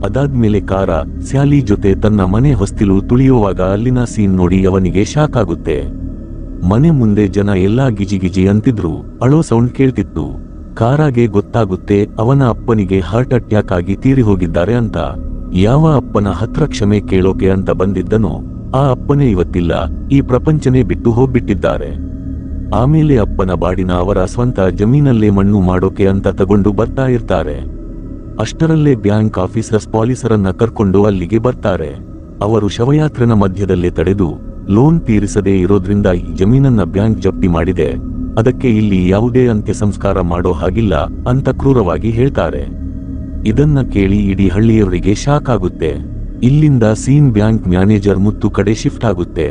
ಅದಾದ್ಮೇಲೆ ಕಾರ ಸ್ಯಾಲಿ ಜೊತೆ ತನ್ನ ಮನೆ ಹೊಸ್ತಿಲು ತುಳಿಯುವಾಗ ಅಲ್ಲಿನ ಸೀನ್ ನೋಡಿ ಅವನಿಗೆ ಶಾಕ್ ಆಗುತ್ತೆ. ಮನೆ ಮುಂದೆ ಜನ ಎಲ್ಲಾ ಗಿಜಿಗಿಜಿ ಅಂತಿದ್ರು, ಅಳೋ ಸೌಂಡ್ ಕೇಳ್ತಿತ್ತು. ಕಾರಾಗೆ ಗೊತ್ತಾಗುತ್ತೆ ಅವನ ಅಪ್ಪನಿಗೆ ಹಾರ್ಟ್ ಅಟ್ಯಾಕ್ ಆಗಿ ತೀರಿ ಹೋಗಿದ್ದಾರೆ ಅಂತ. ಯಾವ ಅಪ್ಪನ ಹತ್ರ ಕ್ಷಮೆ ಕೇಳೋಕೆ ಅಂತ ಬಂದಿದ್ದನೋ ಆ ಅಪ್ಪನೇ ಇವತ್ತಿಲ್ಲ, ಈ ಪ್ರಪಂಚನೇ ಬಿಟ್ಟು ಹೋಗ್ಬಿಟ್ಟಿದ್ದಾರೆ. ಆಮೇಲೆ ಅಪ್ಪನ ಬಾಡಿನ ಅವರ ಸ್ವಂತ ಜಮೀನಲ್ಲೇ ಮಣ್ಣು ಮಾಡೋಕೆ ಅಂತ ತಗೊಂಡು ಬರ್ತಾ ಇರ್ತಾರೆ. ಅಷ್ಟರಲ್ಲೇ ಬ್ಯಾಂಕ್ ಆಫೀಸರ್ಸ್ ಪೊಲೀಸರನ್ನ ಕರ್ಕೊಂಡು ಅಲ್ಲಿಗೆ ಬರ್ತಾರೆ. ಅವರು ಶವಯಾತ್ರೆನ ಮಧ್ಯದಲ್ಲೇ ತಡೆದು, ಲೋನ್ ತೀರಿಸದೇ ಇರೋದ್ರಿಂದ ಈ ಜಮೀನನ್ನ ಬ್ಯಾಂಕ್ ಜಪ್ತಿ ಮಾಡಿದೆ, ಅದಕ್ಕೆ ಇಲ್ಲಿ ಯಾವುದೇ ಅಂತ್ಯ ಸಂಸ್ಕಾರ ಮಾಡೋ ಹಾಗಿಲ್ಲ ಅಂತ ಕ್ರೂರವಾಗಿ ಹೇಳ್ತಾರೆ. ಇದನ್ನ ಕೇಳಿ ಇಡೀ ಹಳ್ಳಿಯವರಿಗೆ ಶಾಕ್ ಆಗುತ್ತೆ. ಇಲ್ಲಿಂದ ಸೀನ್ ಬ್ಯಾಂಕ್ ಮ್ಯಾನೇಜರ್ ಮುತ್ತು ಕಡೆ ಶಿಫ್ಟ್ ಆಗುತ್ತೆ.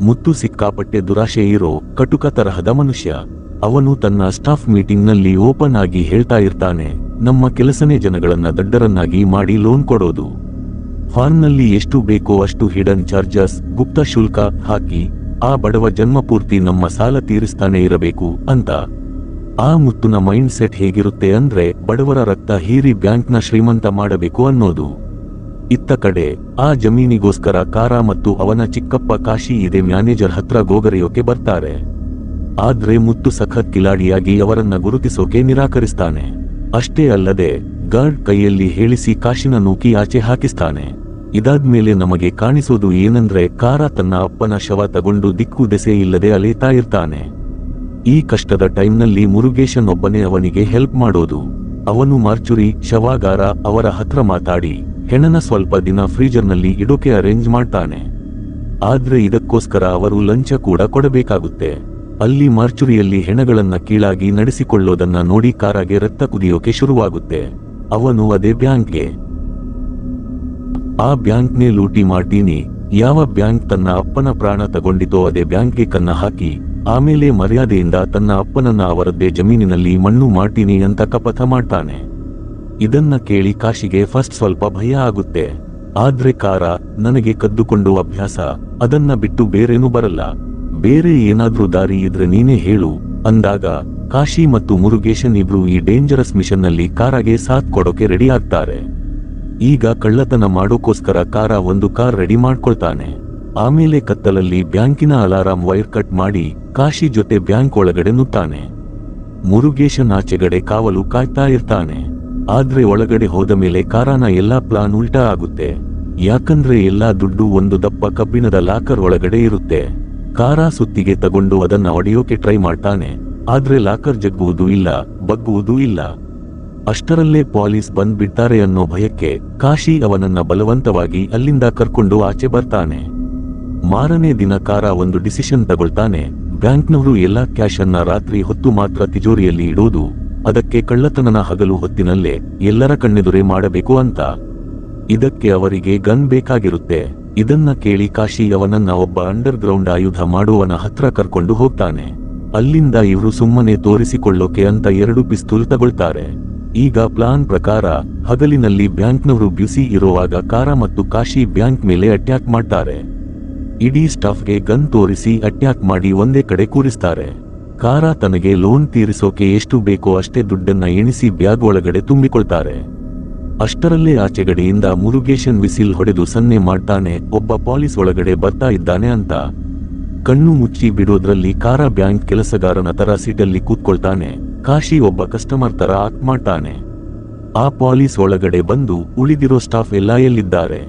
ಮುತ್ತು ಸಿಕ್ಕಾಪಟ್ಟೆ ದುರಾಶೆ ಇರೋ ಕಟುಕ ತರಹದ ಮನುಷ್ಯ. ಅವನು ತನ್ನ ಸ್ಟಾಫ್ ಮೀಟಿಂಗ್ ನಲ್ಲಿ ಓಪನ್ ಆಗಿ ಹೇಳ್ತಾ ಇರ್ತಾನೆ, ನಮ್ಮ ಕೆಲಸನೇ ಜನಗಳನ್ನ ದಡ್ಡರನ್ನಾಗಿ ಮಾಡಿ ಲೋನ್ ಕೊಡೋದು. ಫಾರ್ಮ್ನಲ್ಲಿ ಎಷ್ಟು ಬೇಕೋ ಅಷ್ಟು ಹಿಡನ್ ಚಾರ್ಜಸ್ ಗುಪ್ತ ಶುಲ್ಕ ಹಾಕಿ ಆ ಬಡವ ಜನ್ಮಪೂರ್ತಿ ನಮ್ಮ ಸಾಲ ತೀರಿಸ್ತಾನೆ ಇರಬೇಕು ಅಂತ. ಆ ಮುತ್ತುನ ಮೈಂಡ್ ಸೆಟ್ ಹೇಗಿರುತ್ತೆ ಅಂದ್ರೆ ಬಡವರ ರಕ್ತ ಹೀರಿ ಬ್ಯಾಂಕ್ನ ಶ್ರೀಮಂತ ಮಾಡಬೇಕು ಅನ್ನೋದು. ಇತ್ತ ಕಡೆ ಆ ಜಮೀನಿಗೋಸ್ಕರ ಕಾರ ಮತ್ತು ಅವನ ಚಿಕ್ಕಪ್ಪ ಕಾಶಿ ಇದೇ ಮ್ಯಾನೇಜರ್ ಹತ್ರ ಗೋಗರೆಯೋಕೆ ಬರ್ತಾರೆ. ಆದ್ರೆ ಮುತ್ತು ಸಖತ್ ಕಿಲಾಡಿಯಾಗಿ ಅವರನ್ನ ಗುರುತಿಸೋಕೆ ನಿರಾಕರಿಸ್ತಾನೆ. ಅಷ್ಟೇ ಅಲ್ಲದೆ ಗಾರ್ಡ್ ಕೈಯಲ್ಲಿ ಹೇಳಿಸಿ ಕಾಶಿನ ನೂಕಿ ಆಚೆ ಹಾಕಿಸ್ತಾನೆ. ಇದಾದ್ಮೇಲೆ ನಮಗೆ ಕಾಣಿಸೋದು ಏನಂದ್ರೆ ಕಾರ ತನ್ನ ಅಪ್ಪನ ಶವ ತಗೊಂಡು ದಿಕ್ಕು ದೆಸೆ ಇಲ್ಲದೆ ಅಲೇತಾ ಇರ್ತಾನೆ. ಈ ಕಷ್ಟದ ಟೈಮ್ನಲ್ಲಿ ಮುರುಗೇಶನ್ ಒಬ್ಬನೇ ಅವನಿಗೆ ಹೆಲ್ಪ್ ಮಾಡೋದು. ಅವನು ಮಾರ್ಚುರಿ ಶವಾಗಾರ ಅವರ ಹತ್ರ ಮಾತಾಡಿ ಹೆಣನ ಸ್ವಲ್ಪ ದಿನ ಫ್ರೀಜರ್ನಲ್ಲಿ ಇಡೋಕೆ ಅರೇಂಜ್ ಮಾಡ್ತಾನೆ. ಆದ್ರೆ ಇದಕ್ಕೋಸ್ಕರ ಅವರು ಲಂಚ ಕೂಡ ಕೊಡಬೇಕಾಗುತ್ತೆ. ಅಲ್ಲಿ ಮಾರ್ಚುರಿಯಲ್ಲಿ ಹೆಣಗಳನ್ನ ಕೀಳಾಗಿ ನಡೆಸಿಕೊಳ್ಳೋದನ್ನ ನೋಡಿ ಕಾರಾಗೆ ರಕ್ತ ಕುದಿಯೋಕೆ ಶುರುವಾಗುತ್ತೆ. ಅವನು ಅದೇ ಬ್ಯಾಂಕ್ಗೆ, ಆ ಬ್ಯಾಂಕ್ನೇ ಲೂಟಿ ಮಾಡ್ತೀನಿ, ಯಾವ ಬ್ಯಾಂಕ್ ತನ್ನ ಅಪ್ಪನ ಪ್ರಾಣ ತಗೊಂಡಿತೋ ಅದೇ ಬ್ಯಾಂಕ್ಗೆ ಕನ್ನ ಹಾಕಿ ಆಮೇಲೆ ಮರ್ಯಾದೆಯಿಂದ ತನ್ನ ಅಪ್ಪನನ್ನ ಅವರದ್ದೇ ಜಮೀನಿನಲ್ಲಿ ಮಣ್ಣು ಮಾಡ್ತೀನಿ ಅಂತ ಕಪಥ ಮಾಡ್ತಾನೆ. ಇದನ್ನ ಕೇಳಿ ಕಾಶಿಗೆ ಫಸ್ಟ್ ಸ್ವಲ್ಪ ಭಯ ಆಗುತ್ತೆ. ಆದ್ರೆ ಕಾರ, ನನಗೆ ಕದ್ದುಕೊಂಡು ಅಭ್ಯಾಸ, ಅದನ್ನ ಬಿಟ್ಟು ಬೇರೇನೂ ಬರಲ್ಲ, ಬೇರೆ ಏನಾದ್ರೂ ದಾರಿ ಇದ್ರೆ ನೀನೇ ಹೇಳು ಅಂದಾಗ ಕಾಶಿ ಮತ್ತು ಮುರುಗೇಶನ್ ಇಬ್ರು ಈ ಡೇಂಜರಸ್ ಮಿಷನ್ ನಲ್ಲಿ ಕಾರಾಗೆ ಸಾಥ್ ಕೊಡೋಕೆ ರೆಡಿ ಆಗ್ತಾರೆ. ಈಗ ಕಳ್ಳತನ ಮಾಡೋಕೋಸ್ಕರ ಕಾರ ಒಂದು ಕಾರ್ ರೆಡಿ ಮಾಡ್ಕೊಳ್ತಾನೆ. ಆಮೇಲೆ ಕತ್ತಲಲ್ಲಿ ಬ್ಯಾಂಕಿನ ಅಲಾರಾಂ ವೈರ್ ಕಟ್ ಮಾಡಿ ಕಾಶಿ ಜೊತೆ ಬ್ಯಾಂಕ್ ಒಳಗಡೆ ನುಗ್ತಾನೆ. ಮುರುಗೇಶನ್ ಆಚೆಗಡೆ ಕಾವಲು ಕಾಯ್ತಾ ಇರ್ತಾನೆ. ಆದ್ರೆ ಒಳಗಡೆ ಹೋದ ಮೇಲೆ ಕಾರನ ಎಲ್ಲಾ ಪ್ಲಾನ್ ಉಲ್ಟಾ ಆಗುತ್ತೆ. ಯಾಕಂದ್ರೆ ಎಲ್ಲಾ ದುಡ್ಡು ಒಂದು ದಪ್ಪ ಕಬ್ಬಿಣದ ಲಾಕರ್ ಒಳಗಡೆ ಇರುತ್ತೆ. ಕಾರ ಸುತ್ತಿಗೆ ತಗೊಂಡು ಅದನ್ನ ಒಡೆಯೋಕೆ ಟ್ರೈ ಮಾಡ್ತಾನೆ. ಆದ್ರೆ ಲಾಕರ್ ಜಗ್ಗುವುದೂ ಇಲ್ಲ, ಬಗ್ಗುವುದೂ ಇಲ್ಲ. ಅಷ್ಟರಲ್ಲೇ ಪೊಲೀಸ್ ಬಂದ್ಬಿಡ್ತಾರೆ ಅನ್ನೋ ಭಯಕ್ಕೆ ಕಾಶಿ ಅವನನ್ನ ಬಲವಂತವಾಗಿ ಅಲ್ಲಿಂದ ಕರ್ಕೊಂಡು ಆಚೆ ಬರ್ತಾನೆ. ಮಾರನೇ ದಿನ ಕಾರ ಒಂದು ಡಿಸಿಷನ್ ತಗೊಳ್ತಾನೆ. ಬ್ಯಾಂಕ್ನವರು ಎಲ್ಲಾ ಕ್ಯಾಶ್ ಅನ್ನ ರಾತ್ರಿ ಹೊತ್ತು ಮಾತ್ರ ತಿಜೋರಿಯಲ್ಲಿ ಇಡೋದು, ಅದಕ್ಕೆ ಕಳ್ಳತನನ ಹಗಲು ಹೊತ್ತಿನಲ್ಲೇ ಎಲ್ಲರ ಕಣ್ಣೆದುರೇ ಮಾಡಬೇಕು ಅಂತ. ಇದಕ್ಕೆ ಅವರಿಗೆ ಗನ್ ಬೇಕಾಗಿರುತ್ತೆ. ಇದನ್ನ ಕೇಳಿ ಕಾಶಿ ಅವನನ್ನ ಒಬ್ಬ ಅಂಡರ್ ಗ್ರೌಂಡ್ ಆಯುಧ ಮಾಡುವವನ ಹತ್ರ ಕರ್ಕೊಂಡು ಹೋಗ್ತಾನೆ. ಅಲ್ಲಿಂದ ಇವರು ಸುಮ್ಮನೆ ತೋರಿಸಿಕೊಳ್ಳೋಕೆ ಅಂತ 2 ಪಿಸ್ತೂಲ್ ತಗೊಳ್ತಾರೆ. ಈಗ ಪ್ಲಾನ್ ಪ್ರಕಾರ ಹಗಲಿನಲ್ಲಿ ಬ್ಯಾಂಕ್ನವರು ಬ್ಯುಸಿ ಇರುವಾಗ ಕಾರ ಮತ್ತು ಕಾಶಿ ಬ್ಯಾಂಕ್ ಮೇಲೆ ಅಟ್ಯಾಕ್ ಮಾಡ್ತಾರೆ. ಇಡೀ ಸ್ಟಾಫ್ಗೆ ಗನ್ ತೋರಿಸಿ ಅಟ್ಯಾಕ್ ಮಾಡಿ ಒಂದೇ ಕಡೆ ಕೂರಿಸ್ತಾರೆ. ಕಾರ ತನಗೆ ಲೋನ್ ತೀರಿಸೋಕೆ ಎಷ್ಟು ಬೇಕೋ ಅಷ್ಟೇ ದುಡ್ಡನ್ನ ಎಣಿಸಿ ಬ್ಯಾಗ್ ಒಳಗಡೆ ತುಂಬಿಕೊಳ್ತಾರೆ. ಅಷ್ಟರಲ್ಲೇ ಆಚೆಗಡೆಯಿಂದ ಮುರುಗೇಶನ್ ವಿಸಿಲ್ ಹೊಡೆದು ಸನ್ನೆ ಮಾಡ್ತಾನೆ, ಒಬ್ಬ ಪೊಲೀಸ್ ಒಳಗಡೆ ಬರ್ತಾ ಇದ್ದಾನೆ ಅಂತ. ಕಣ್ಣು ಮುಚ್ಚಿ ಬಿಡೋದ್ರಲ್ಲಿ ಕಾರ ಬ್ಯಾಂಕ್ ಕೆಲಸಗಾರನ ತರ ಸೀಟಲ್ಲಿ ಕೂತ್ಕೊಳ್ತಾನೆ. ಕಾಶಿ ಒಬ್ಬ ಕಸ್ಟಮರ್ ತರ ಆಕ್ಟ್ ಮಾಡ್ತಾನೆ. ಆ ಪೊಲೀಸ್ ಒಳಗಡೆ ಬಂದು ಉಳಿದಿರೋ ಸ್ಟಾಫ್ ಎಲ್ಲ ಎಲ್ಲಿದ್ದಾರೆ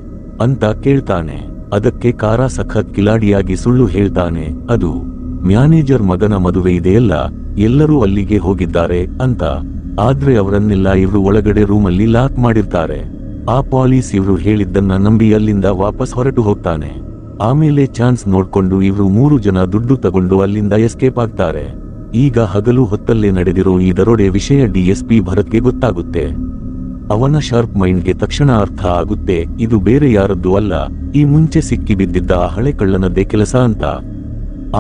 ಅಂತ ಕೇಳ್ತಾನೆ. ಅದಕ್ಕೆ ಕಾರ ಸಖತ್ ಕಿಲಾಡಿಯಾಗಿ ಸುಳ್ಳು ಹೇಳ್ತಾನೆ, ಅದು ಮ್ಯಾನೇಜರ್ ಮಗನ ಮದುವೆ ಇದೆಯಲ್ಲ, ಎಲ್ಲರೂ ಅಲ್ಲಿಗೆ ಹೋಗಿದ್ದಾರೆ ಅಂತ. ಆದ್ರೆ ಅವರನ್ನೆಲ್ಲ ಇವ್ರು ಒಳಗಡೆ ರೂಮಲ್ಲಿ ಲಾಕ್ ಮಾಡಿರ್ತಾರೆ. ಆ ಪೊಲೀಸ್ ಇವ್ರು ಹೇಳಿದ್ದನ್ನ ನಂಬಿ ಅಲ್ಲಿಂದ ವಾಪಸ್ ಹೊರಟು ಹೋಗ್ತಾನೆ. ಆಮೇಲೆ ಚಾನ್ಸ್ ನೋಡ್ಕೊಂಡು ಇವ್ರು 3 ಜನ ದುಡ್ಡು ತಗೊಂಡು ಅಲ್ಲಿಂದ ಎಸ್ಕೇಪ್ ಆಗ್ತಾರೆ. ಈಗ ಹಗಲು ಹೊತ್ತಲ್ಲೇ ನಡೆದಿರೋ ಈ ದರೋಡೆ ವಿಷಯ DSP ಭರತ್ಗೆ ಗೊತ್ತಾಗುತ್ತೆ. ಅವನ ಶಾರ್ಪ್ ಮೈಂಡ್ಗೆ ತಕ್ಷಣ ಅರ್ಥ ಆಗುತ್ತೆ, ಇದು ಬೇರೆ ಯಾರದ್ದು ಅಲ್ಲ, ಈ ಮುಂಚೆ ಸಿಕ್ಕಿ ಬಿದ್ದಿದ್ದ ಆ ಹಳೆ ಕಳ್ಳನದ್ದೇ ಕೆಲಸ ಅಂತ.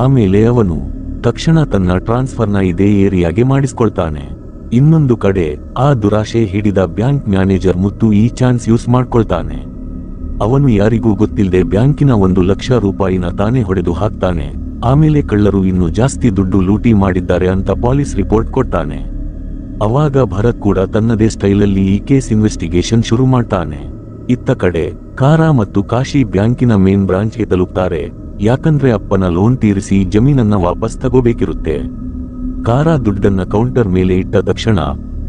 ಆಮೇಲೆ ಅವನು ತಕ್ಷಣ ತನ್ನ ಟ್ರಾನ್ಸ್ಫರ್ನ ಇದೇ ಏರಿಯಾಗೆ ಮಾಡಿಸ್ಕೊಳ್ತಾನೆ. ಇನ್ನೊಂದು ಕಡೆ ಆ ದುರಾಶೆ ಹಿಡಿದ ಬ್ಯಾಂಕ್ ಮ್ಯಾನೇಜರ್ ಮುತ್ತು ಈ ಚಾನ್ಸ್ ಯೂಸ್ ಮಾಡ್ಕೊಳ್ತಾನೆ. ಅವನು ಯಾರಿಗೂ ಗೊತ್ತಿಲ್ಲದೆ ಬ್ಯಾಂಕಿನ 1 ಲಕ್ಷ ರೂಪಾಯಿನ ತಾನೇ ಹೊಡೆದು ಹಾಕ್ತಾನೆ. ಆಮೇಲೆ ಕಳ್ಳರು ಇನ್ನೂ ಜಾಸ್ತಿ ದುಡ್ಡು ಲೂಟಿ ಮಾಡಿದ್ದಾರೆ ಅಂತ ಪೊಲೀಸ್ ರಿಪೋರ್ಟ್ ಕೊಡ್ತಾನೆ. ಅವಾಗ ಭರತ್ ಕೂಡ ತನ್ನದೇ ಸ್ಟೈಲಲ್ಲಿ ಈ ಕೇಸ್ ಇನ್ವೆಸ್ಟಿಗೇಷನ್ ಶುರು ಮಾಡ್ತಾನೆ. ಇತ್ತ ಕಡೆ ಕಾರ ಮತ್ತು ಕಾಶಿ ಬ್ಯಾಂಕಿನ ಮೇನ್ ಬ್ರಾಂಚ್ಗೆ ತಲುಪ್ತಾರೆ. ಯಾಕಂದ್ರೆ ಅಪ್ಪನ ಲೋನ್ ತೀರಿಸಿ ಜಮೀನನ್ನ ವಾಪಸ್ ತಗೋಬೇಕಿರುತ್ತೆ. ಕಾರ ದುಡ್ಡನ್ನ ಕೌಂಟರ್ ಮೇಲೆ ಇಟ್ಟ ತಕ್ಷಣ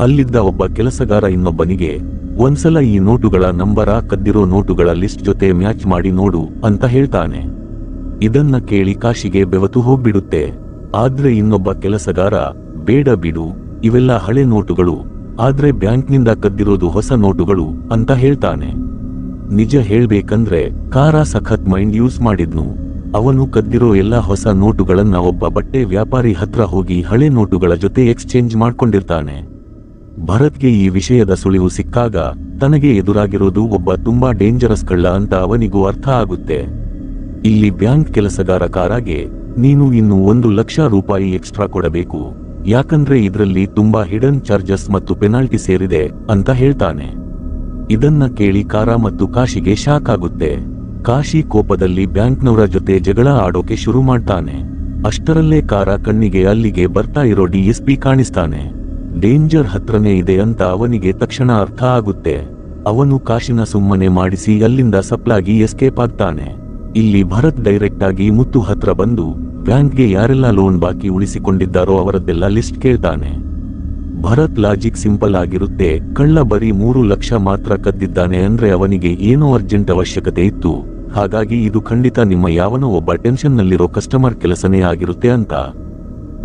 ಅಲ್ಲಿದ್ದ ಒಬ್ಬ ಕೆಲಸಗಾರ ಇನ್ನೊಬ್ಬನಿಗೆ, ಒಂದ್ಸಲ ಈ ನೋಟುಗಳ ನಂಬರ ಕದ್ದಿರೋ ನೋಟುಗಳ ಲಿಸ್ಟ್ ಜೊತೆ ಮ್ಯಾಚ್ ಮಾಡಿ ನೋಡು ಅಂತ ಹೇಳ್ತಾನೆ. ಇದನ್ನ ಕೇಳಿ ಕಾಶಿಗೆ ಬೆವತು ಹೋಗ್ಬಿಡುತ್ತೆ. ಆದ್ರೆ ಇನ್ನೊಬ್ಬ ಕೆಲಸಗಾರ, ಬೇಡ ಬಿಡು, ಇವೆಲ್ಲ ಹಳೆ ನೋಟುಗಳು, ಆದ್ರೆ ಬ್ಯಾಂಕ್ನಿಂದ ಕದ್ದಿರೋದು ಹೊಸ ನೋಟುಗಳು ಅಂತ ಹೇಳ್ತಾನೆ. ನಿಜ ಹೇಳ್ಬೇಕಂದ್ರೆ ಕಾರ ಸಖತ್ ಮೈಂಡ್ ಯೂಸ್ ಮಾಡಿದ್ನು. ಅವನು ಕದ್ದಿರೋ ಎಲ್ಲ ಹೊಸ ನೋಟುಗಳನ್ನ ಒಬ್ಬ ಬಟ್ಟೆ ವ್ಯಾಪಾರಿ ಹತ್ರ ಹೋಗಿ ಹಳೆ ನೋಟುಗಳ ಜೊತೆ ಎಕ್ಸ್ಚೇಂಜ್ ಮಾಡ್ಕೊಂಡಿರ್ತಾನೆ. ಭರತ್ಗೆ ಈ ವಿಷಯದ ಸುಳಿವು ಸಿಕ್ಕಾಗ ತನಗೆ ಎದುರಾಗಿರೋದು ಒಬ್ಬ ತುಂಬಾ ಡೇಂಜರಸ್ ಕಳ್ಳ ಅಂತ ಅವನಿಗೂ ಅರ್ಥ ಆಗುತ್ತೆ. ಇಲ್ಲಿ ಬ್ಯಾಂಕ್ ಕೆಲಸಗಾರ ಕಾರಾಗೆ, ನೀನು ಇನ್ನು 1,00,000 ರೂಪಾಯಿ ಎಕ್ಸ್ಟ್ರಾ ಕೊಡಬೇಕು, ಯಾಕಂದ್ರೆ ಇದ್ರಲ್ಲಿ ತುಂಬಾ ಹಿಡನ್ ಚಾರ್ಜಸ್ ಮತ್ತು ಪೆನಾಲ್ಟಿ ಸೇರಿದೆ ಅಂತ ಹೇಳ್ತಾನೆ. ಇದನ್ನ ಕೇಳಿ ಕಾರಾ ಮತ್ತು ಕಾಶಿಗೆ ಶಾಕ್ ಆಗುತ್ತೆ. ಕಾಶಿ ಕೋಪದಲ್ಲಿ ಬ್ಯಾಂಕ್ನವರ ಜೊತೆ ಜಗಳ ಆಡೋಕೆ ಶುರು ಮಾಡ್ತಾನೆ. ಅಷ್ಟರಲ್ಲೇ ಕಾರಾ ಕಣ್ಣಿಗೆ ಅಲ್ಲಿಗೆ ಬರ್ತಾ ಇರೋ DSP ಕಾಣಿಸ್ತಾನೆ. ಡೇಂಜರ್ ಹತ್ರನೇ ಇದೆ ಅಂತ ಅವನಿಗೆ ತಕ್ಷಣ ಅರ್ಥ ಆಗುತ್ತೆ. ಅವನು ಕಾಶಿನ ಸುಮ್ಮನೆ ಮಾಡಿಸಿ ಅಲ್ಲಿಂದ ಸಪ್ಲಾಗಿ ಎಸ್ಕೇಪ್ ಆಗ್ತಾನೆ. ಇಲ್ಲಿ ಭರತ್ ಡೈರೆಕ್ಟ್ ಆಗಿ ಮುತ್ತು ಹತ್ರ ಬಂದು ಬ್ಯಾಂಕ್ಗೆ ಯಾರೆಲ್ಲ ಲೋನ್ ಬಾಕಿ ಉಳಿಸಿಕೊಂಡಿದ್ದಾರೋ ಅವರದ್ದೆಲ್ಲ ಲಿಸ್ಟ್ ಕೇಳ್ತಾನೆ. ಭರತ್ ಲಾಜಿಕ್ ಸಿಂಪಲ್ ಆಗಿರುತ್ತೆ. ಕಳ್ಳ ಬರೀ 3 ಲಕ್ಷ ಮಾತ್ರ ಕದ್ದಿದ್ದಾನೆ ಅಂದ್ರೆ ಅವನಿಗೆ ಏನೋ ಅರ್ಜೆಂಟ್ ಅವಶ್ಯಕತೆ ಇತ್ತು, ಹಾಗಾಗಿ ಇದು ಖಂಡಿತ ನಿಮ್ಮ ಯಾವನೋ ಒಬ್ಬ ಟೆನ್ಷನ್ ನಲ್ಲಿರೋ ಕಸ್ಟಮರ್ ಕೆಲಸನೇ ಆಗಿರುತ್ತೆ ಅಂತ.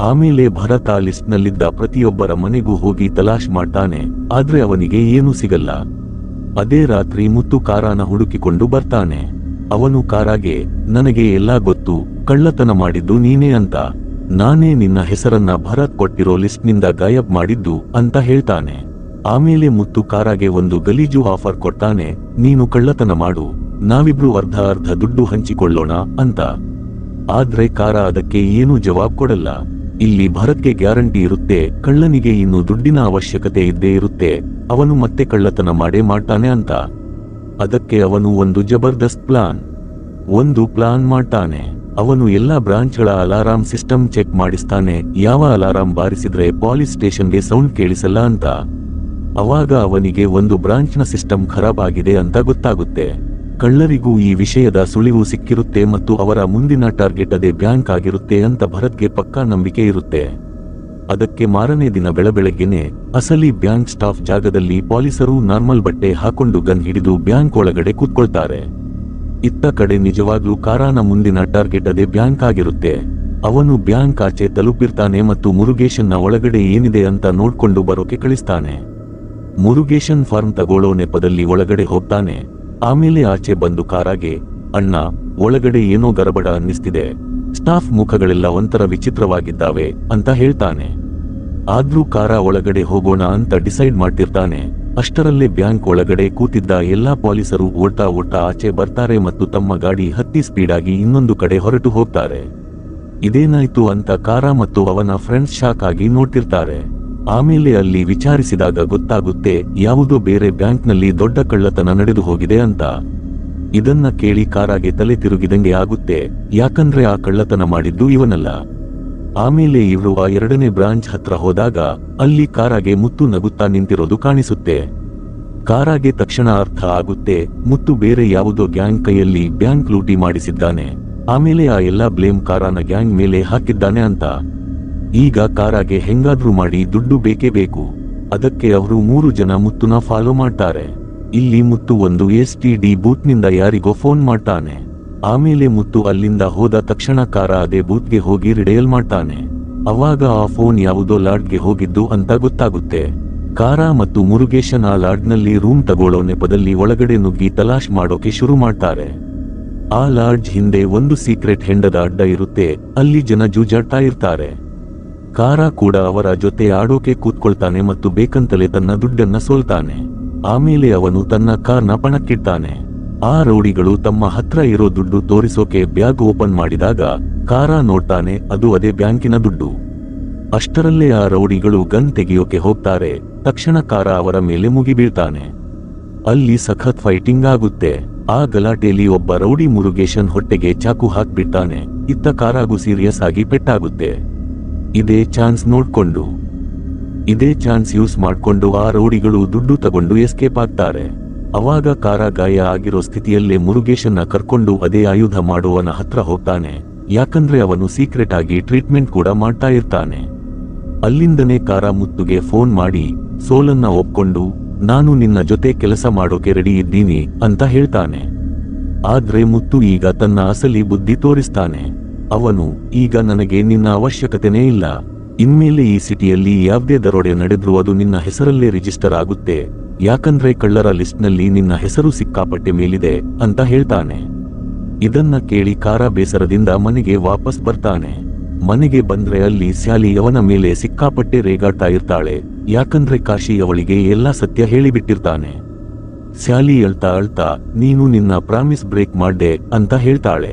ಆಮೇಲೆ ಭರತ್ ಆ ಲಿಸ್ಟ್ ನಲ್ಲಿದ್ದ ಪ್ರತಿಯೊಬ್ಬರ ಮನೆಗೂ ಹೋಗಿ ತಲಾಶ್ ಮಾಡ್ತಾನೆ, ಆದ್ರೆ ಅವನಿಗೆ ಏನೂ ಸಿಗಲ್ಲ. ಅದೇ ರಾತ್ರಿ ಮುತ್ತು ಕಾರಾನ ಹುಡುಕಿಕೊಂಡು ಬರ್ತಾನೆ. ಅವನು ಕಾರಾಗೆ, ನನಗೆ ಎಲ್ಲಾ ಗೊತ್ತು, ಕಳ್ಳತನ ಮಾಡಿದ್ದು ನೀನೇ ಅಂತ. ನಾನೇ ನಿನ್ನ ಹೆಸರನ್ನ ಭರತ್ ಕೊಟ್ಟಿರೋ ಲಿಸ್ಟ್ನಿಂದ ಗಾಯಬ್ ಮಾಡಿದ್ದು ಅಂತ ಹೇಳ್ತಾನೆ. ಆಮೇಲೆ ಮುತ್ತು ಕಾರಾಗೆ ಒಂದು ಗಲೀಜು ಆಫರ್ ಕೊಡ್ತಾನೆ, ನೀನು ಕಳ್ಳತನ ಮಾಡು, ನಾವಿಬ್ರು ಅರ್ಧ ಅರ್ಧ ದುಡ್ಡು ಹಂಚಿಕೊಳ್ಳೋಣ ಅಂತ. ಆದ್ರೆ ಕಾರಾ ಅದಕ್ಕೆ ಏನೂ ಜವಾಬ್ ಕೊಡಲ್ಲ. ಇಲ್ಲಿ ಭರತ್ಗೆ ಗ್ಯಾರಂಟಿ ಇರುತ್ತೆ, ಕಳ್ಳನಿಗೆ ಇನ್ನು ದುಡ್ಡಿನ ಅವಶ್ಯಕತೆ ಇದ್ದೇ ಇರುತ್ತೆ, ಅವನು ಮತ್ತೆ ಕಳ್ಳತನ ಮಾಡೇ ಮಾಡ್ತಾನೆ ಅಂತ. ಅದಕ್ಕೆ ಅವನು ಒಂದು ಜಬರ್ದಸ್ತ್ ಪ್ಲಾನ್ ಮಾಡ್ತಾನೆ. ಅವನು ಎಲ್ಲಾ ಬ್ರಾಂಚ್ಗಳ ಅಲಾರಾಂ ಸಿಸ್ಟಮ್ ಚೆಕ್ ಮಾಡಿಸ್ತಾನೆ, ಯಾವ ಅಲಾರಾಂ ಬಾರಿಸಿದ್ರೆ ಪೊಲೀಸ್ ಸ್ಟೇಷನ್ಗೆ ಸೌಂಡ್ ಕೇಳಿಸಲ್ಲ ಅಂತ. ಅವಾಗ ಅವನಿಗೆ ಒಂದು ಬ್ರಾಂಚ್ನ ಸಿಸ್ಟಮ್ ಖರಾಬ್ ಆಗಿದೆ ಅಂತ ಗೊತ್ತಾಗುತ್ತೆ. ಕಳ್ಳರಿಗೂ ಈ ವಿಷಯದ ಸುಳಿವು ಸಿಕ್ಕಿರುತ್ತೆ ಮತ್ತು ಅವರ ಮುಂದಿನ ಟಾರ್ಗೆಟ್ ಅದೇ ಬ್ಯಾಂಕ್ ಆಗಿರುತ್ತೆ ಅಂತ ಭರತ್ಗೆ ಪಕ್ಕಾ ನಂಬಿಕೆ ಇರುತ್ತೆ. ಅದಕ್ಕೆ ಮಾರನೇ ದಿನ ಬೆಳಬೆಳಗ್ಗೆನೆ ಅಸಲಿ ಬ್ಯಾಂಕ್ ಸ್ಟಾಫ್ ಜಾಗದಲ್ಲಿ ಪೊಲೀಸರು ನಾರ್ಮಲ್ ಬಟ್ಟೆ ಹಾಕೊಂಡು ಗನ್ ಹಿಡಿದು ಬ್ಯಾಂಕ್ ಒಳಗಡೆ ಕೂತ್ಕೊಳ್ತಾರೆ. ಇತ್ತ ಕಡೆ ನಿಜವಾಗ್ಲೂ ಕಾರಾನ ಮುಂದಿನ ಟಾರ್ಗೆಟ್ ಅದೇ ಬ್ಯಾಂಕ್ ಆಗಿರುತ್ತೆ. ಅವನು ಬ್ಯಾಂಕ್ ಆಚೆ ತಲುಪಿರ್ತಾನೆ ಮತ್ತು ಮುರುಗೇಶನ್ನ ಒಳಗಡೆ ಏನಿದೆ ಅಂತ ನೋಡ್ಕೊಂಡು ಬರೋಕೆ ಕಳಿಸ್ತಾನೆ. ಮುರುಗೇಶನ್ ಫಾರ್ಮ್ ತಗೊಳ್ಳೋ ನೆಪದಲ್ಲಿ ಒಳಗಡೆ ಹೋಗ್ತಾನೆ. ಆಮೇಲೆ ಆಚೆ ಬಂದು ಕಾರಾಗೆ, ಅಣ್ಣ, ಒಳಗಡೆ ಏನೋ ಗರಬಡ ಅನ್ನಿಸ್ತಿದೆ, ಸ್ಟಾಫ್ ಮುಖಗಳೆಲ್ಲ ಒಂಥರ ವಿಚಿತ್ರವಾಗಿದ್ದಾವೆ ಅಂತ ಹೇಳ್ತಾನೆ. ಆದ್ರೂ ಕಾರಾ ಒಳಗಡೆ ಹೋಗೋಣ ಅಂತ ಡಿಸೈಡ್ ಮಾಡ್ತಿರ್ತಾನೆ. ಅಷ್ಟರಲ್ಲೇ ಬ್ಯಾಂಕ್ ಒಳಗಡೆ ಕೂತಿದ್ದ ಎಲ್ಲಾ ಪೊಲೀಸರು ಓಡ್ತಾ ಆಚೆ ಬರ್ತಾರೆ ಮತ್ತು ತಮ್ಮ ಗಾಡಿ ಹತ್ತಿ ಸ್ಪೀಡಾಗಿ ಇನ್ನೊಂದು ಕಡೆ ಹೊರಟು ಹೋಗ್ತಾರೆ. ಇದೇನಾಯ್ತು ಅಂತ ಕಾರಾ ಮತ್ತು ಅವನ ಫ್ರೆಂಡ್ಸ್ ಶಾಕ್ ಆಗಿ ನೋಡ್ತಿರ್ತಾರೆ. ಆಮೇಲೆ ಅಲ್ಲಿ ವಿಚಾರಿಸಿದಾಗ ಗೊತ್ತಾಗುತ್ತೆ, ಯಾವುದೋ ಬೇರೆ ಬ್ಯಾಂಕ್ನಲ್ಲಿ ದೊಡ್ಡ ಕಳ್ಳತನ ನಡೆದು ಹೋಗಿದೆ ಅಂತ. ಇದನ್ನ ಕೇಳಿ ಕಾರಾಗೆ ತಲೆ ತಿರುಗಿದಂಗೆ ಆಗುತ್ತೆ, ಯಾಕಂದ್ರೆ ಆ ಕಳ್ಳತನ ಮಾಡಿದ್ದು ಇವನಲ್ಲ. ಆಮೇಲೆ ಇವರು ಆ 2ನೇ ಬ್ರಾಂಚ್ ಹತ್ರ ಹೋದಾಗ ಅಲ್ಲಿ ಕಾರಾಗೆ ಮುತ್ತು ನಗುತ್ತಾ ನಿಂತಿರೋದು ಕಾಣಿಸುತ್ತೆ. ಕಾರಾಗೆ ತಕ್ಷಣ ಅರ್ಥ ಆಗುತ್ತೆ, ಮುತ್ತು ಬೇರೆ ಯಾವುದೋ ಗ್ಯಾಂಗ್ ಕೈಯಲ್ಲಿ ಬ್ಯಾಂಕ್ ಲೂಟಿ ಮಾಡಿಸಿದ್ದಾನೆ, ಆಮೇಲೆ ಆ ಎಲ್ಲಾ ಬ್ಲೇಮ್ ಕಾರಾನ ಗ್ಯಾಂಗ್ ಮೇಲೆ ಹಾಕಿದ್ದಾನೆ ಅಂತ. ಈಗ ಕಾರಾಗೆ ಹೆಂಗಾದ್ರೂ ಮಾಡಿ ದುಡ್ಡು ಬೇಕೇ ಬೇಕು. ಅದಕ್ಕೆ ಅವರು 3 ಜನ ಮುತ್ತುನ ಫಾಲೋ ಮಾಡ್ತಾರೆ. ಇಲ್ಲಿ ಮುತ್ತು ಒಂದು STD ಬೂತ್ನಿಂದ ಯಾರಿಗೋ ಫೋನ್ ಮಾಡ್ತಾನೆ. ಆಮೇಲೆ ಮುತ್ತು ಅಲ್ಲಿಂದ ಹೋದ ತಕ್ಷಣ ಕಾರಾ ಅದೇ ಬೂತ್ಗೆ ಹೋಗಿ ರಿಡಯಲ್ ಮಾಡ್ತಾನೆ. ಅವಾಗ ಆ ಫೋನ್ ಯಾವುದೋ ಲಾಡ್ಜ್ಗೆ ಹೋಗಿದ್ದು ಅಂತ ಗೊತ್ತಾಗುತ್ತೆ. ಕಾರಾ ಮತ್ತು ಮುರುಗೇಶನ್ ಆ ಲಾಡ್ಜ್ನಲ್ಲಿ ರೂಮ್ ತಗೊಳ್ಳೋ ನೆಪದಲ್ಲಿ ಒಳಗಡೆ ನುಗ್ಗಿ ತಲಾಶ್ ಮಾಡೋಕೆ ಶುರು ಮಾಡ್ತಾರೆ. ಆ ಲಾಡ್ಜ್ ಹಿಂದೆ ಒಂದು ಸೀಕ್ರೆಟ್ ಹೆಂಡದ ಅಡ್ಡ ಇರುತ್ತೆ, ಅಲ್ಲಿ ಜನ ಜೂಜಾಡ್ತಾ ಇರ್ತಾರೆ. ಕಾರಾ ಕೂಡ ಅವರ ಜೊತೆ ಆಡೋಕೆ ಕೂತ್ಕೊಳ್ತಾನೆ ಮತ್ತು ಬೇಕಂತಲೇ ತನ್ನ ದುಡ್ಡನ್ನ ಸೋಲ್ತಾನೆ. ಆಮೇಲೆ ಅವನು ತನ್ನ ಕಾರ್ನ ಪಣಕ್ಕಿಡ್ತಾನೆ. ಆ ರೌಡಿಗಳು ತಮ್ಮ ಹತ್ರ ಇರೋ ದುಡ್ಡು ತೋರಿಸೋಕೆ ಬ್ಯಾಗ್ ಓಪನ್ ಮಾಡಿದಾಗ ಕಾರಾ ನೋಡ್ತಾನೆ, ಅದು ಅದೇ ಬ್ಯಾಂಕಿನ ದುಡ್ಡು. ಅಷ್ಟರಲ್ಲೇ ಆ ರೌಡಿಗಳು ಗನ್ ತೆಗೆಯೋಕೆ ಹೋಗ್ತಾರೆ. ತಕ್ಷಣ ಕಾರಾ ಅವರ ಮೇಲೆ ಮುಗಿಬೀಳ್ತಾನೆ. ಅಲ್ಲಿ ಸಖತ್ ಫೈಟಿಂಗ್ ಆಗುತ್ತೆ. ಆ ಗಲಾಟೆಯಲ್ಲಿ ಒಬ್ಬ ರೌಡಿ ಮುರುಗೇಶನ್ ಹೊಟ್ಟೆಗೆ ಚಾಕು ಹಾಕ್ಬಿಡ್ತಾನೆ. ಇತ್ತ ಕಾರಾಗೂ ಸೀರಿಯಸ್ ಆಗಿ ಪೆಟ್ಟಾಗುತ್ತೆ. ಇದೇ ಚಾನ್ಸ್ ಯೂಸ್ ಮಾಡ್ಕೊಂಡು ಆ ರೌಡಿಗಳು ದುಡ್ಡು ತಗೊಂಡು ಎಸ್ಕೇಪ್ ಆಗ್ತಾರೆ. ಅವಾಗ ಕಾರಾ ಗಾಯ ಆಗಿರೋ ಸ್ಥಿತಿಯಲ್ಲೇ ಮುರುಗೇಶನ್ನ ಕರ್ಕೊಂಡು ಅದೇ ಆಯುಧ ಮಾಡುವವನ ಹತ್ರ ಹೋಗ್ತಾನೆ, ಯಾಕಂದ್ರೆ ಅವನು ಸೀಕ್ರೆಟ್ ಆಗಿ ಟ್ರೀಟ್ಮೆಂಟ್ ಕೂಡ ಮಾಡ್ತಾ ಇರ್ತಾನೆ. ಅಲ್ಲಿಂದನೇ ಕಾರಾ ಮುತ್ತುಗೆ ಫೋನ್ ಮಾಡಿ ಸೋಲನ್ನ ಒಪ್ಕೊಂಡು, ನಾನು ನಿನ್ನ ಜೊತೆ ಕೆಲಸ ಮಾಡೋಕೆ ರೆಡಿ ಇದ್ದೀನಿ ಅಂತ ಹೇಳ್ತಾನೆ. ಆದ್ರೆ ಮುತ್ತು ಈಗ ತನ್ನ ಅಸಲಿ ಬುದ್ಧಿ ತೋರಿಸ್ತಾನೆ. ಅವನು, ಈಗ ನನಗೆ ನಿನ್ನ ಅವಶ್ಯಕತೆನೇ ಇಲ್ಲ, ಇನ್ಮೇಲೆ ಈ ಸಿಟಿಯಲ್ಲಿ ಯಾವ್ದೇ ದರೋಡೆ ನಡೆದ್ರೂ ಅದು ನಿನ್ನ ಹೆಸರಲ್ಲೇ ರಿಜಿಸ್ಟರ್ ಆಗುತ್ತೆ, ಯಾಕಂದ್ರೆ ಕಳ್ಳರ ಲಿಸ್ಟ್ನಲ್ಲಿ ನಿನ್ನ ಹೆಸರು ಸಿಕ್ಕಾಪಟ್ಟೆ ಮೇಲಿದೆ ಅಂತ ಹೇಳ್ತಾನೆ. ಇದನ್ನ ಕೇಳಿ ಕಾರಾ ಬೇಸರದಿಂದ ಮನೆಗೆ ವಾಪಸ್ ಬರ್ತಾನೆ. ಮನೆಗೆ ಬಂದ್ರೆ ಅಲ್ಲಿ ಸ್ಯಾಲಿ ಅವನ ಮೇಲೆ ಸಿಕ್ಕಾಪಟ್ಟೆ ರೇಗಾಡ್ತಾ ಇರ್ತಾಳೆ, ಯಾಕಂದ್ರೆ ಕಾಶಿ ಅವಳಿಗೆ ಎಲ್ಲಾ ಸತ್ಯ ಹೇಳಿಬಿಟ್ಟಿರ್ತಾನೆ. ಸ್ಯಾಲಿ ಅಳ್ತಾ ಅಳ್ತಾ ನೀನು ನಿನ್ನ ಪ್ರಾಮಿಸ್ ಬ್ರೇಕ್ ಮಾಡ್ದೆ ಅಂತ ಹೇಳ್ತಾಳೆ.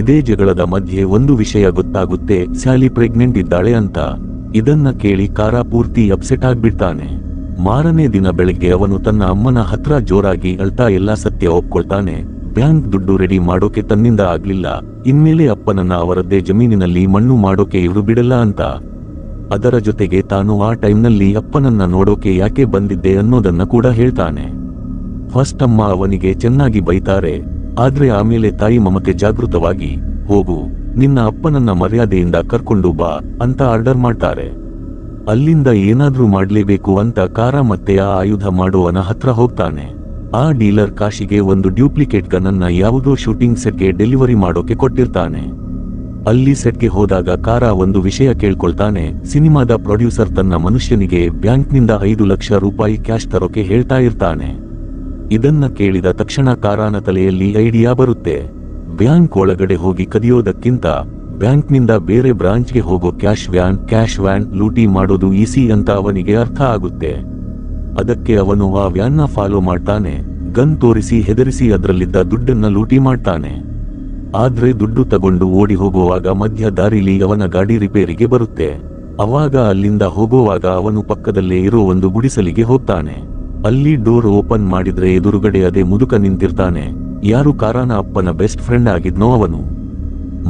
ಇದೇ ಜಗಳದ ಮಧ್ಯೆ ಒಂದು ವಿಷಯ ಗೊತ್ತಾಗುತ್ತೆ, ಸ್ಯಾಲಿ ಪ್ರೆಗ್ನೆಂಟ್ ಇದ್ದಾಳೆ ಅಂತ. ಇದನ್ನ ಕೇಳಿ ಕಾರಾ ಪೂರ್ತಿ ಅಪ್ಸೆಟ್ ಆಗ್ಬಿಡ್ತಾನೆ. ಮಾರನೇ ದಿನ ಬೆಳಗ್ಗೆ ಅವನು ತನ್ನ ಅಮ್ಮನ ಹತ್ರ ಜೋರಾಗಿ ಅಳ್ತಾ ಎಲ್ಲಾ ಸತ್ಯ ಒಪ್ಕೊಳ್ತಾನೆ. ಬ್ಯಾಂಕ್ ದುಡ್ಡು ರೆಡಿ ಮಾಡೋಕೆ ತನ್ನಿಂದ ಆಗ್ಲಿಲ್ಲ, ಇನ್ಮೇಲೆ ಅಪ್ಪನನ್ನ ಅವರದ್ದೇ ಜಮೀನಿನಲ್ಲಿ ಮಣ್ಣು ಮಾಡೋಕೆ ಇವರು ಬಿಡಲ್ಲ ಅಂತ. ಅದರ ಜೊತೆಗೆ ತಾನು ಆ ಟೈಮ್ನಲ್ಲಿ ಅಪ್ಪನನ್ನ ನೋಡೋಕೆ ಯಾಕೆ ಬಂದಿದ್ದೆ ಅನ್ನೋದನ್ನ ಕೂಡ ಹೇಳ್ತಾನೆ. ಫಸ್ಟ್ ಅಮ್ಮ ಅವನಿಗೆ ಚೆನ್ನಾಗಿ ಬೈತಾರೆ, ಆದ್ರೆ ಆಮೇಲೆ ತಾಯಿ ಮಮತೆ ಜಾಗೃತವಾಗಿ ಹೋಗು, ನಿನ್ನ ಅಪ್ಪನನ್ನ ಮರ್ಯಾದೆಯಿಂದ ಕರ್ಕೊಂಡು ಬಾ ಅಂತ ಆರ್ಡರ್ ಮಾಡ್ತಾರೆ. ಅಲ್ಲಿಂದ ಏನಾದ್ರೂ ಮಾಡ್ಲೇಬೇಕು ಅಂತ ಕಾರಾ ಮತ್ತೆ ಆ ಆಯುಧ ಮಾಡುವವನ ಹತ್ರ ಹೋಗ್ತಾನೆ. ಆ ಡೀಲರ್ ಕಾಶಿಗೆ ಒಂದು ಡ್ಯೂಪ್ಲಿಕೇಟ್ ಗನ್ ಅನ್ನ ಯಾವುದೋ ಶೂಟಿಂಗ್ ಸೆಟ್ಗೆ ಡೆಲಿವರಿ ಮಾಡೋಕೆ ಕೊಟ್ಟಿರ್ತಾನೆ. ಅಲ್ಲಿ ಸೆಟ್ಗೆ ಹೋದಾಗ ಕಾರಾ ಒಂದು ವಿಷಯ ಕೇಳ್ಕೊಳ್ತಾನೆ. ಸಿನಿಮಾದ ಪ್ರೊಡ್ಯೂಸರ್ ತನ್ನ ಮನುಷ್ಯನಿಗೆ ಬ್ಯಾಂಕ್ನಿಂದ 5 ಲಕ್ಷ ರೂಪಾಯಿ ಕ್ಯಾಶ್ ತರೋಕೆ ಹೇಳ್ತಾ ಇರ್ತಾನೆ. ಇದನ್ನ ಕೇಳಿದ ತಕ್ಷಣ ಕಾರಾನ ತಲೆಯಲ್ಲಿ ಐಡಿಯಾ ಬರುತ್ತೆ. ಬ್ಯಾಂಕ್ ಒಳಗಡೆ ಹೋಗಿ ಕದಿಯೋದಕ್ಕಿಂತ ಬ್ಯಾಂಕ್ನಿಂದ ಬೇರೆ ಬ್ರಾಂಚ್ಗೆ ಹೋಗೋ ಕ್ಯಾಶ್ ವ್ಯಾನ್ ಲೂಟಿ ಮಾಡೋದು ಈಸಿ ಅಂತ ಅವನಿಗೆ ಅರ್ಥ ಆಗುತ್ತೆ. ಅದಕ್ಕೆ ಅವನು ಆ ವ್ಯಾನ್ನ ಫಾಲೋ ಮಾಡ್ತಾನೆ. ಗನ್ ತೋರಿಸಿ ಹೆದರಿಸಿ ಅದರಲ್ಲಿದ್ದ ದುಡ್ಡನ್ನ ಲೂಟಿ ಮಾಡ್ತಾನೆ. ಆದ್ರೆ ದುಡ್ಡು ತಗೊಂಡು ಓಡಿ ಹೋಗುವಾಗ ಮಧ್ಯ ದಾರಿಲಿ ಅವನ ಗಾಡಿ ರಿಪೇರಿಗೆ ಬರುತ್ತೆ. ಅವಾಗ ಅಲ್ಲಿಂದ ಹೋಗುವಾಗ ಅವನು ಪಕ್ಕದಲ್ಲೇ ಇರೋ ಒಂದು ಗುಡಿಸಲಿಗೆ ಹೋಗ್ತಾನೆ. ಅಲ್ಲಿ ಡೋರ್ ಓಪನ್ ಮಾಡಿದ್ರೆ ಎದುರುಗಡೆ ಅದೇ ಮುದುಕ ನಿಂತಿರ್ತಾನೆ. ಯಾರು ಕಾರಾನ ಅಪ್ಪನ ಬೆಸ್ಟ್ ಫ್ರೆಂಡ್ ಆಗಿದ್ನೋ ಅವನು.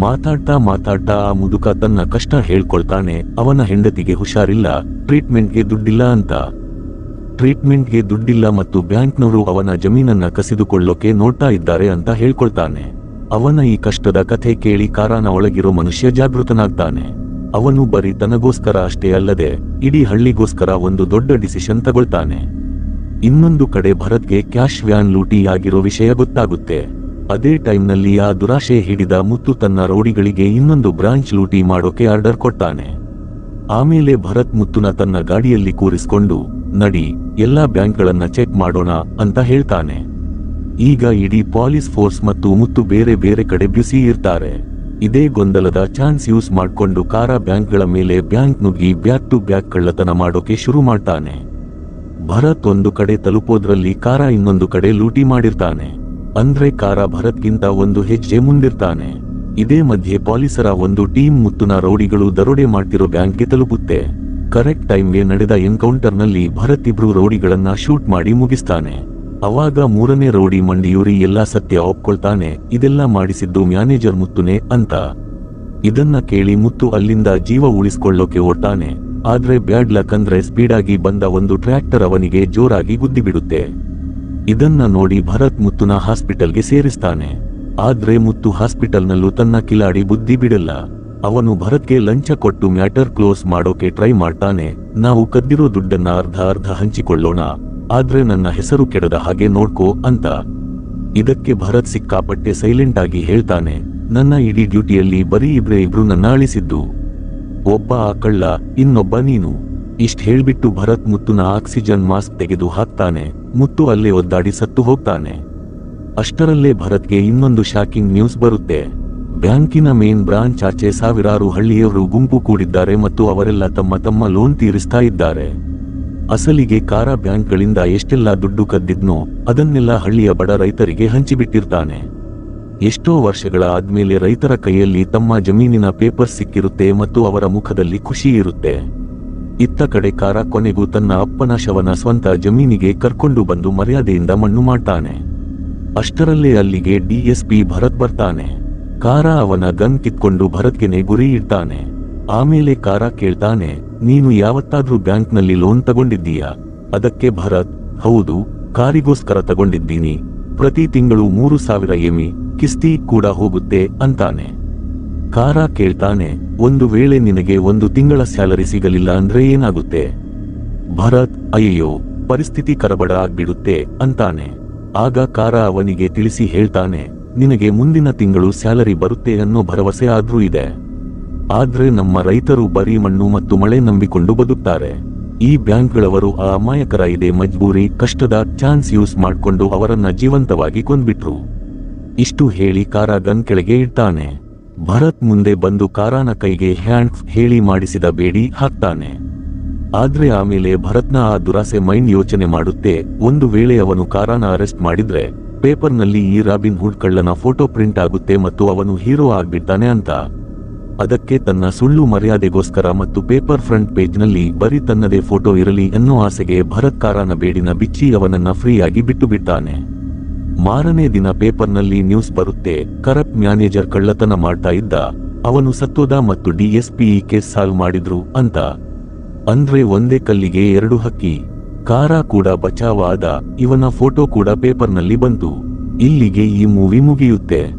ಮಾತಾಡ್ತಾ ಆ ಮುದುಕ ತನ್ನ ಕಷ್ಟ ಹೇಳ್ಕೊಳ್ತಾನೆ. ಅವನ ಹೆಂಡತಿಗೆ ಹುಷಾರಿಲ್ಲ, ಟ್ರೀಟ್ಮೆಂಟ್ಗೆ ದುಡ್ಡಿಲ್ಲ ಅಂತ. ಟ್ರೀಟ್ಮೆಂಟ್ಗೆ ದುಡ್ಡಿಲ್ಲ ಮತ್ತು ಬ್ಯಾಂಕ್ನವರು ಅವನ ಜಮೀನನ್ನ ಕಸಿದುಕೊಳ್ಳೋಕೆ ನೋಡ್ತಾ ಇದ್ದಾರೆ ಅಂತ ಹೇಳ್ಕೊಳ್ತಾನೆ. ಅವನ ಈ ಕಷ್ಟದ ಕಥೆ ಕೇಳಿ ಕಾರಾನ ಒಳಗಿರೋ ಮನುಷ್ಯ ಜಾಗೃತನಾಗ್ತಾನೆ. ಅವನು ಬರೀ ತನಗೋಸ್ಕರ ಅಷ್ಟೇ ಅಲ್ಲದೆ ಇಡೀ ಹಳ್ಳಿಗೋಸ್ಕರ ಒಂದು ದೊಡ್ಡ ಡಿಸಿಷನ್ ತಗೊಳ್ತಾನೆ. ಇನ್ನೊಂದು ಕಡೆ ಭರತ್ಗೆ ಕ್ಯಾಶ್ ವ್ಯಾನ್ ಲೂಟಿ ಆಗಿರೋ ವಿಷಯ ಗೊತ್ತಾಗುತ್ತೆ. ಅದೇ ಟೈಮ್ನಲ್ಲಿ ಆ ದುರಾಶೆ ಹಿಡಿದ ಮುತ್ತು ತನ್ನ ರೌಡಿಗಳಿಗೆ ಇನ್ನೊಂದು ಬ್ರಾಂಚ್ ಲೂಟಿ ಮಾಡೋಕೆ ಆರ್ಡರ್ ಕೊಡ್ತಾನೆ. ಆಮೇಲೆ ಭರತ್ ಮುತ್ತುನ ತನ್ನ ಗಾಡಿಯಲ್ಲಿ ಕೂರಿಸ್ಕೊಂಡು ನಡಿ, ಎಲ್ಲಾ ಬ್ಯಾಂಕ್ಗಳನ್ನ ಚೆಕ್ ಮಾಡೋಣ ಅಂತ ಹೇಳ್ತಾನೆ. ಈಗ ಇಡೀ ಪೊಲೀಸ್ ಫೋರ್ಸ್ ಮತ್ತು ಮುತ್ತು ಬೇರೆ ಬೇರೆ ಕಡೆ ಬ್ಯುಸಿ ಇರ್ತಾರೆ. ಇದೇ ಗೊಂದಲದ ಚಾನ್ಸ್ ಯೂಸ್ ಮಾಡ್ಕೊಂಡು ಕಾರಾ ಬ್ಯಾಂಕ್ಗಳ ಮೇಲೆ ಬ್ಯಾಂಕ್ ನುಗ್ಗಿ ಬ್ಯಾಕ್ ಟು ಬ್ಯಾಕ್ ಕಳ್ಳತನ ಮಾಡೋಕೆ ಶುರು ಮಾಡ್ತಾನೆ. ಭರತ್ ಒಂದು ಕಡೆ ತಲುಪೋದ್ರಲ್ಲಿ ಕಾರಾ ಇನ್ನೊಂದು ಕಡೆ ಲೂಟಿ ಮಾಡಿರ್ತಾನೆ. ಅಂದ್ರೆ ಕಾರಾ ಭರತ್ಗಿಂತ ಒಂದು ಹೆಜ್ಜೆ ಮುಂದಿರ್ತಾನೆ. ಇದೇ ಮಧ್ಯೆ ಪೊಲೀಸರ ಒಂದು ಟೀಮ್ ಮುತ್ತುನ ರೌಡಿಗಳು ದರೋಡೆ ಮಾಡ್ತಿರೋ ಬ್ಯಾಂಕ್ಗೆ ತಲುಪುತ್ತೆ. ಕರೆಕ್ಟ್ ಟೈಮ್ಗೆ ನಡೆದ ಎನ್ಕೌಂಟರ್ನಲ್ಲಿ ಭರತ್ ಇಬ್ರು ರೌಡಿಗಳನ್ನ ಶೂಟ್ ಮಾಡಿ ಮುಗಿಸ್ತಾನೆ. ಅವಾಗ ಮೂರನೇ ರೌಡಿ ಮಂಡಿಯೂರಿ ಎಲ್ಲಾ ಸತ್ಯ ಒಪ್ಕೊಳ್ತಾನೆ, ಇದೆಲ್ಲ ಮಾಡಿಸಿದ್ದು ಮ್ಯಾನೇಜರ್ ಮುತ್ತುನೇ ಅಂತ. ಇದನ್ನ ಕೇಳಿ ಮುತ್ತು ಅಲ್ಲಿಂದ ಜೀವ ಉಳಿಸ್ಕೊಳ್ಳೋಕೆ ಓಡ್ತಾನೆ. ಆದ್ರೆ ಬ್ಯಾಡ್ ಲಕ್ ಅಂದ್ರೆ ಸ್ಪೀಡಾಗಿ ಬಂದ ಒಂದು ಟ್ರ್ಯಾಕ್ಟರ್ ಅವನಿಗೆ ಜೋರಾಗಿ ಗುದ್ದಿಬಿಡುತ್ತೆ. ಇದನ್ನ ನೋಡಿ ಭರತ್ ಮುತ್ತುನ ಹಾಸ್ಪಿಟಲ್ಗೆ ಸೇರಿಸ್ತಾನೆ. ಆದ್ರೆ ಮುತ್ತು ಹಾಸ್ಪಿಟಲ್ನಲ್ಲೂ ತನ್ನ ಕಿಲಾಡಿ ಬುದ್ಧಿ ಬಿಡಲ್ಲ. ಅವನು ಭರತ್ಗೆ ಲಂಚ ಕೊಟ್ಟು ಮ್ಯಾಟರ್ ಕ್ಲೋಸ್ ಮಾಡೋಕೆ ಟ್ರೈ ಮಾಡ್ತಾನೆ. ನಾವು ಕದ್ದಿರೋ ದುಡ್ಡನ್ನ ಅರ್ಧ ಹಂಚಿಕೊಳ್ಳೋಣ, ಆದ್ರೆ ನನ್ನ ಹೆಸರು ಕೆಡದ ಹಾಗೆ ನೋಡ್ಕೋ ಅಂತ. ಇದಕ್ಕೆ ಭರತ್ ಸಿಕ್ಕಾಪಟ್ಟೆ ಸೈಲೆಂಟ್ ಆಗಿ ಹೇಳ್ತಾನೆ, ನನ್ನ ಇಡೀ ಡ್ಯೂಟಿಯಲ್ಲಿ ಬರೀ ಇಬ್ರು ನನ್ನ ಅಳಿಸಿದ್ದು, ಒಬ್ಬ ಆ ಕಳ್ಳ, ಇನ್ನೊಬ್ಬ ನೀನು. ಇಷ್ಟ ಹೇಳ್ಬಿಟ್ಟು ಭರತ್ ಮುತ್ತುನ ಆಕ್ಸಿಜನ್ ಮಾಸ್ಕ್ ತೆಗೆದು ಹಾಕ್ತಾನೆ. ಮುತ್ತು ಅಲ್ಲೇ ಒದ್ದಾಡಿ ಸತ್ತು ಹೋಗ್ತಾನೆ. ಅಷ್ಟರಲ್ಲೇ ಭರತ್ಗೆ ಇನ್ನೊಂದು ಶಾಕಿಂಗ್ ನ್ಯೂಸ್ ಬರುತ್ತೆ. ಬ್ಯಾಂಕಿನ ಮೇನ್ ಬ್ರಾಂಚ್ ಆಚೆ ಸಾವಿರಾರು ಹಳ್ಳಿಯವರು ಗುಂಪು ಕೂಡಿದ್ದಾರೆ ಮತ್ತು ಅವರೆಲ್ಲ ತಮ್ಮ ಲೋನ್ ತೀರಿಸ್ತಾ ಇದ್ದಾರೆ. ಅಸಲಿಗೆ ಕಾರಾ ಬ್ಯಾಂಕ್ಗಳಿಂದ ಎಷ್ಟೆಲ್ಲ ದುಡ್ಡು ಕದ್ದಿದ್ನೋ ಅದನ್ನೆಲ್ಲ ಹಳ್ಳಿಯ ಬಡ ರೈತರಿಗೆ ಹಂಚಿಬಿಟ್ಟಿರ್ತಾನೆ. ಎಷ್ಟೋ ವರ್ಷಗಳ ಆದ್ಮೇಲೆ ರೈತರ ಕೈಯಲ್ಲಿ ತಮ್ಮ ಜಮೀನಿನ ಪೇಪರ್ ಸಿಕ್ಕಿರುತ್ತೆ ಮತ್ತು ಅವರ ಮುಖದಲ್ಲಿ ಖುಷಿ ಇರುತ್ತೆ. ಇತ್ತ ಕಡೆ ಕಾರಾ ಕೊನೆಗೂ ತನ್ನ ಅಪ್ಪನ ಶವನ ಸ್ವಂತ ಜಮೀನಿಗೆ ಕರ್ಕೊಂಡು ಬಂದು ಮರ್ಯಾದೆಯಿಂದ ಮಣ್ಣು ಮಾಡ್ತಾನೆ. ಅಷ್ಟರಲ್ಲೇ ಅಲ್ಲಿಗೆ ಡಿಎಸ್ಪಿ ಭರತ್ ಬರ್ತಾನೆ. ಕಾರಾ ಅವನ ಗನ್ ಕಿತ್ಕೊಂಡು ಭರತ್ಗೆನೆ ಗುರಿ ಇಡ್ತಾನೆ. ಆಮೇಲೆ ಕಾರಾ ಕೇಳ್ತಾನೆ, ನೀನು ಯಾವತ್ತಾದ್ರೂ ಬ್ಯಾಂಕ್ನಲ್ಲಿ ಲೋನ್ ತಗೊಂಡಿದ್ದೀಯಾ? ಅದಕ್ಕೆ ಭರತ್, ಹೌದು, ಕಾರಿಗೋಸ್ಕರ ತಗೊಂಡಿದ್ದೀನಿ, ಪ್ರತಿ ತಿಂಗಳು 3,000 ಎಮಿ ಕಿಸ್ತಿ ಕೂಡ ಹೋಗುತ್ತೆ ಅಂತಾನೆ. ಕಾರಾ ಕೇಳ್ತಾನೆ, ಒಂದು ವೇಳೆ ನಿನಗೆ 1 ತಿಂಗಳ ಸ್ಯಾಲರಿ ಸಿಗಲಿಲ್ಲ ಅಂದ್ರೆ ಏನಾಗುತ್ತೆ? ಭರತ್, ಅಯ್ಯೋ, ಪರಿಸ್ಥಿತಿ ಕರಬಡ ಆಗ್ಬಿಡುತ್ತೆ ಅಂತಾನೆ. ಆಗ ಕಾರಾ ಅವನಿಗೆ ತಿಳಿಸಿ ಹೇಳ್ತಾನೆ, ನಿನಗೆ ಮುಂದಿನ ತಿಂಗಳು ಸ್ಯಾಲರಿ ಬರುತ್ತೆ ಅನ್ನೋ ಭರವಸೆ ಆದ್ರೂ ಇದೆ. ಆದ್ರೆ ನಮ್ಮ ರೈತರು ಬರೀ ಮಣ್ಣು ಮತ್ತು ಮಳೆ ನಂಬಿಕೊಂಡು ಬದುಕ್ತಾರೆ. ಈ ಬ್ಯಾಂಕ್ಗಳವರು ಆ ಅಮಾಯಕರ ಇದೆ ಮಜ್ಬೂರಿ ಕಷ್ಟದ ಚಾನ್ಸ್ ಯೂಸ್ ಮಾಡ್ಕೊಂಡು ಅವರನ್ನ ಜೀವಂತವಾಗಿ ಕೊಂದ್ಬಿಟ್ರು. ಇಷ್ಟು ಹೇಳಿ ಕಾರಾ ಗನ್ ಕೆಳಗೆ ಇಡ್ತಾನೆ. ಭರತ್ ಮುಂದೆ ಬಂದು ಕಾರಾನ ಕೈಗೆ ಹ್ಯಾಂಡ್ಸ್ ಹೇಳಿ ಮಾಡಿಸಿದ ಬೇಡಿ ಹಾಕ್ತಾನೆ. ಆದ್ರೆ ಆಮೇಲೆ ಭರತ್ನ ಆ ದುರಾಸೆ ಮೈಂಡ್ ಯೋಚನೆ ಮಾಡುತ್ತೆ, ಒಂದು ವೇಳೆ ಅವನು ಕಾರಾನ ಅರೆಸ್ಟ್ ಮಾಡಿದ್ರೆ ಪೇಪರ್ನಲ್ಲಿ ಈ ರಾಬಿನ್ ಹುಡ್ ಕಳ್ಳನ ಫೋಟೋ ಪ್ರಿಂಟ್ ಆಗುತ್ತೆ ಮತ್ತು ಅವನು ಹೀರೋ ಆಗ್ಬಿಡ್ತಾನೆ ಅಂತ. ಅದಕ್ಕೆ ತನ್ನ ಸುಳ್ಳು ಮರ್ಯಾದೆಗೋಸ್ಕರ ಮತ್ತು ಪೇಪರ್ ಫ್ರಂಟ್ ಪೇಜ್ನಲ್ಲಿ ಬರೀ ತನ್ನದೇ ಫೋಟೋ ಇರಲಿ ಅನ್ನೋ ಆಸೆಗೆ ಭರತ್ ಕಾರಾನ ಬೇಡಿನ ಬಿಚ್ಚಿ ಅವನನ್ನ ಫ್ರೀಯಾಗಿ ಬಿಟ್ಟು ಬಿಡ್ತಾನೆ. ಮಾರನೇ ದಿನ ಪೇಪರ್ನಲ್ಲಿ ನ್ಯೂಸ್ ಬರುತ್ತೆ, ಕರಪ್ಟ್ ಮ್ಯಾನೇಜರ್ ಕಳ್ಳತನ ಮಾಡ್ತಾ ಇದ್ದ, ಅವನು ಸತ್ತೋದ ಮತ್ತು DSP ಈ ಕೇಸ್ ಸಾಲ್ವ್ ಮಾಡಿದ್ರು ಅಂತ. ಅಂದ್ರೆ ಒಂದೇ ಕಲ್ಲಿಗೆ ಎರಡು ಹಕ್ಕಿ. ಕಾರಾ ಕೂಡ ಬಚಾವ್ ಆದ, ಇವನ ಫೋಟೋ ಕೂಡ ಪೇಪರ್ನಲ್ಲಿ ಬಂತು. ಇಲ್ಲಿಗೆ ಈ ಮೂವಿ ಮುಗಿಯುತ್ತೆ.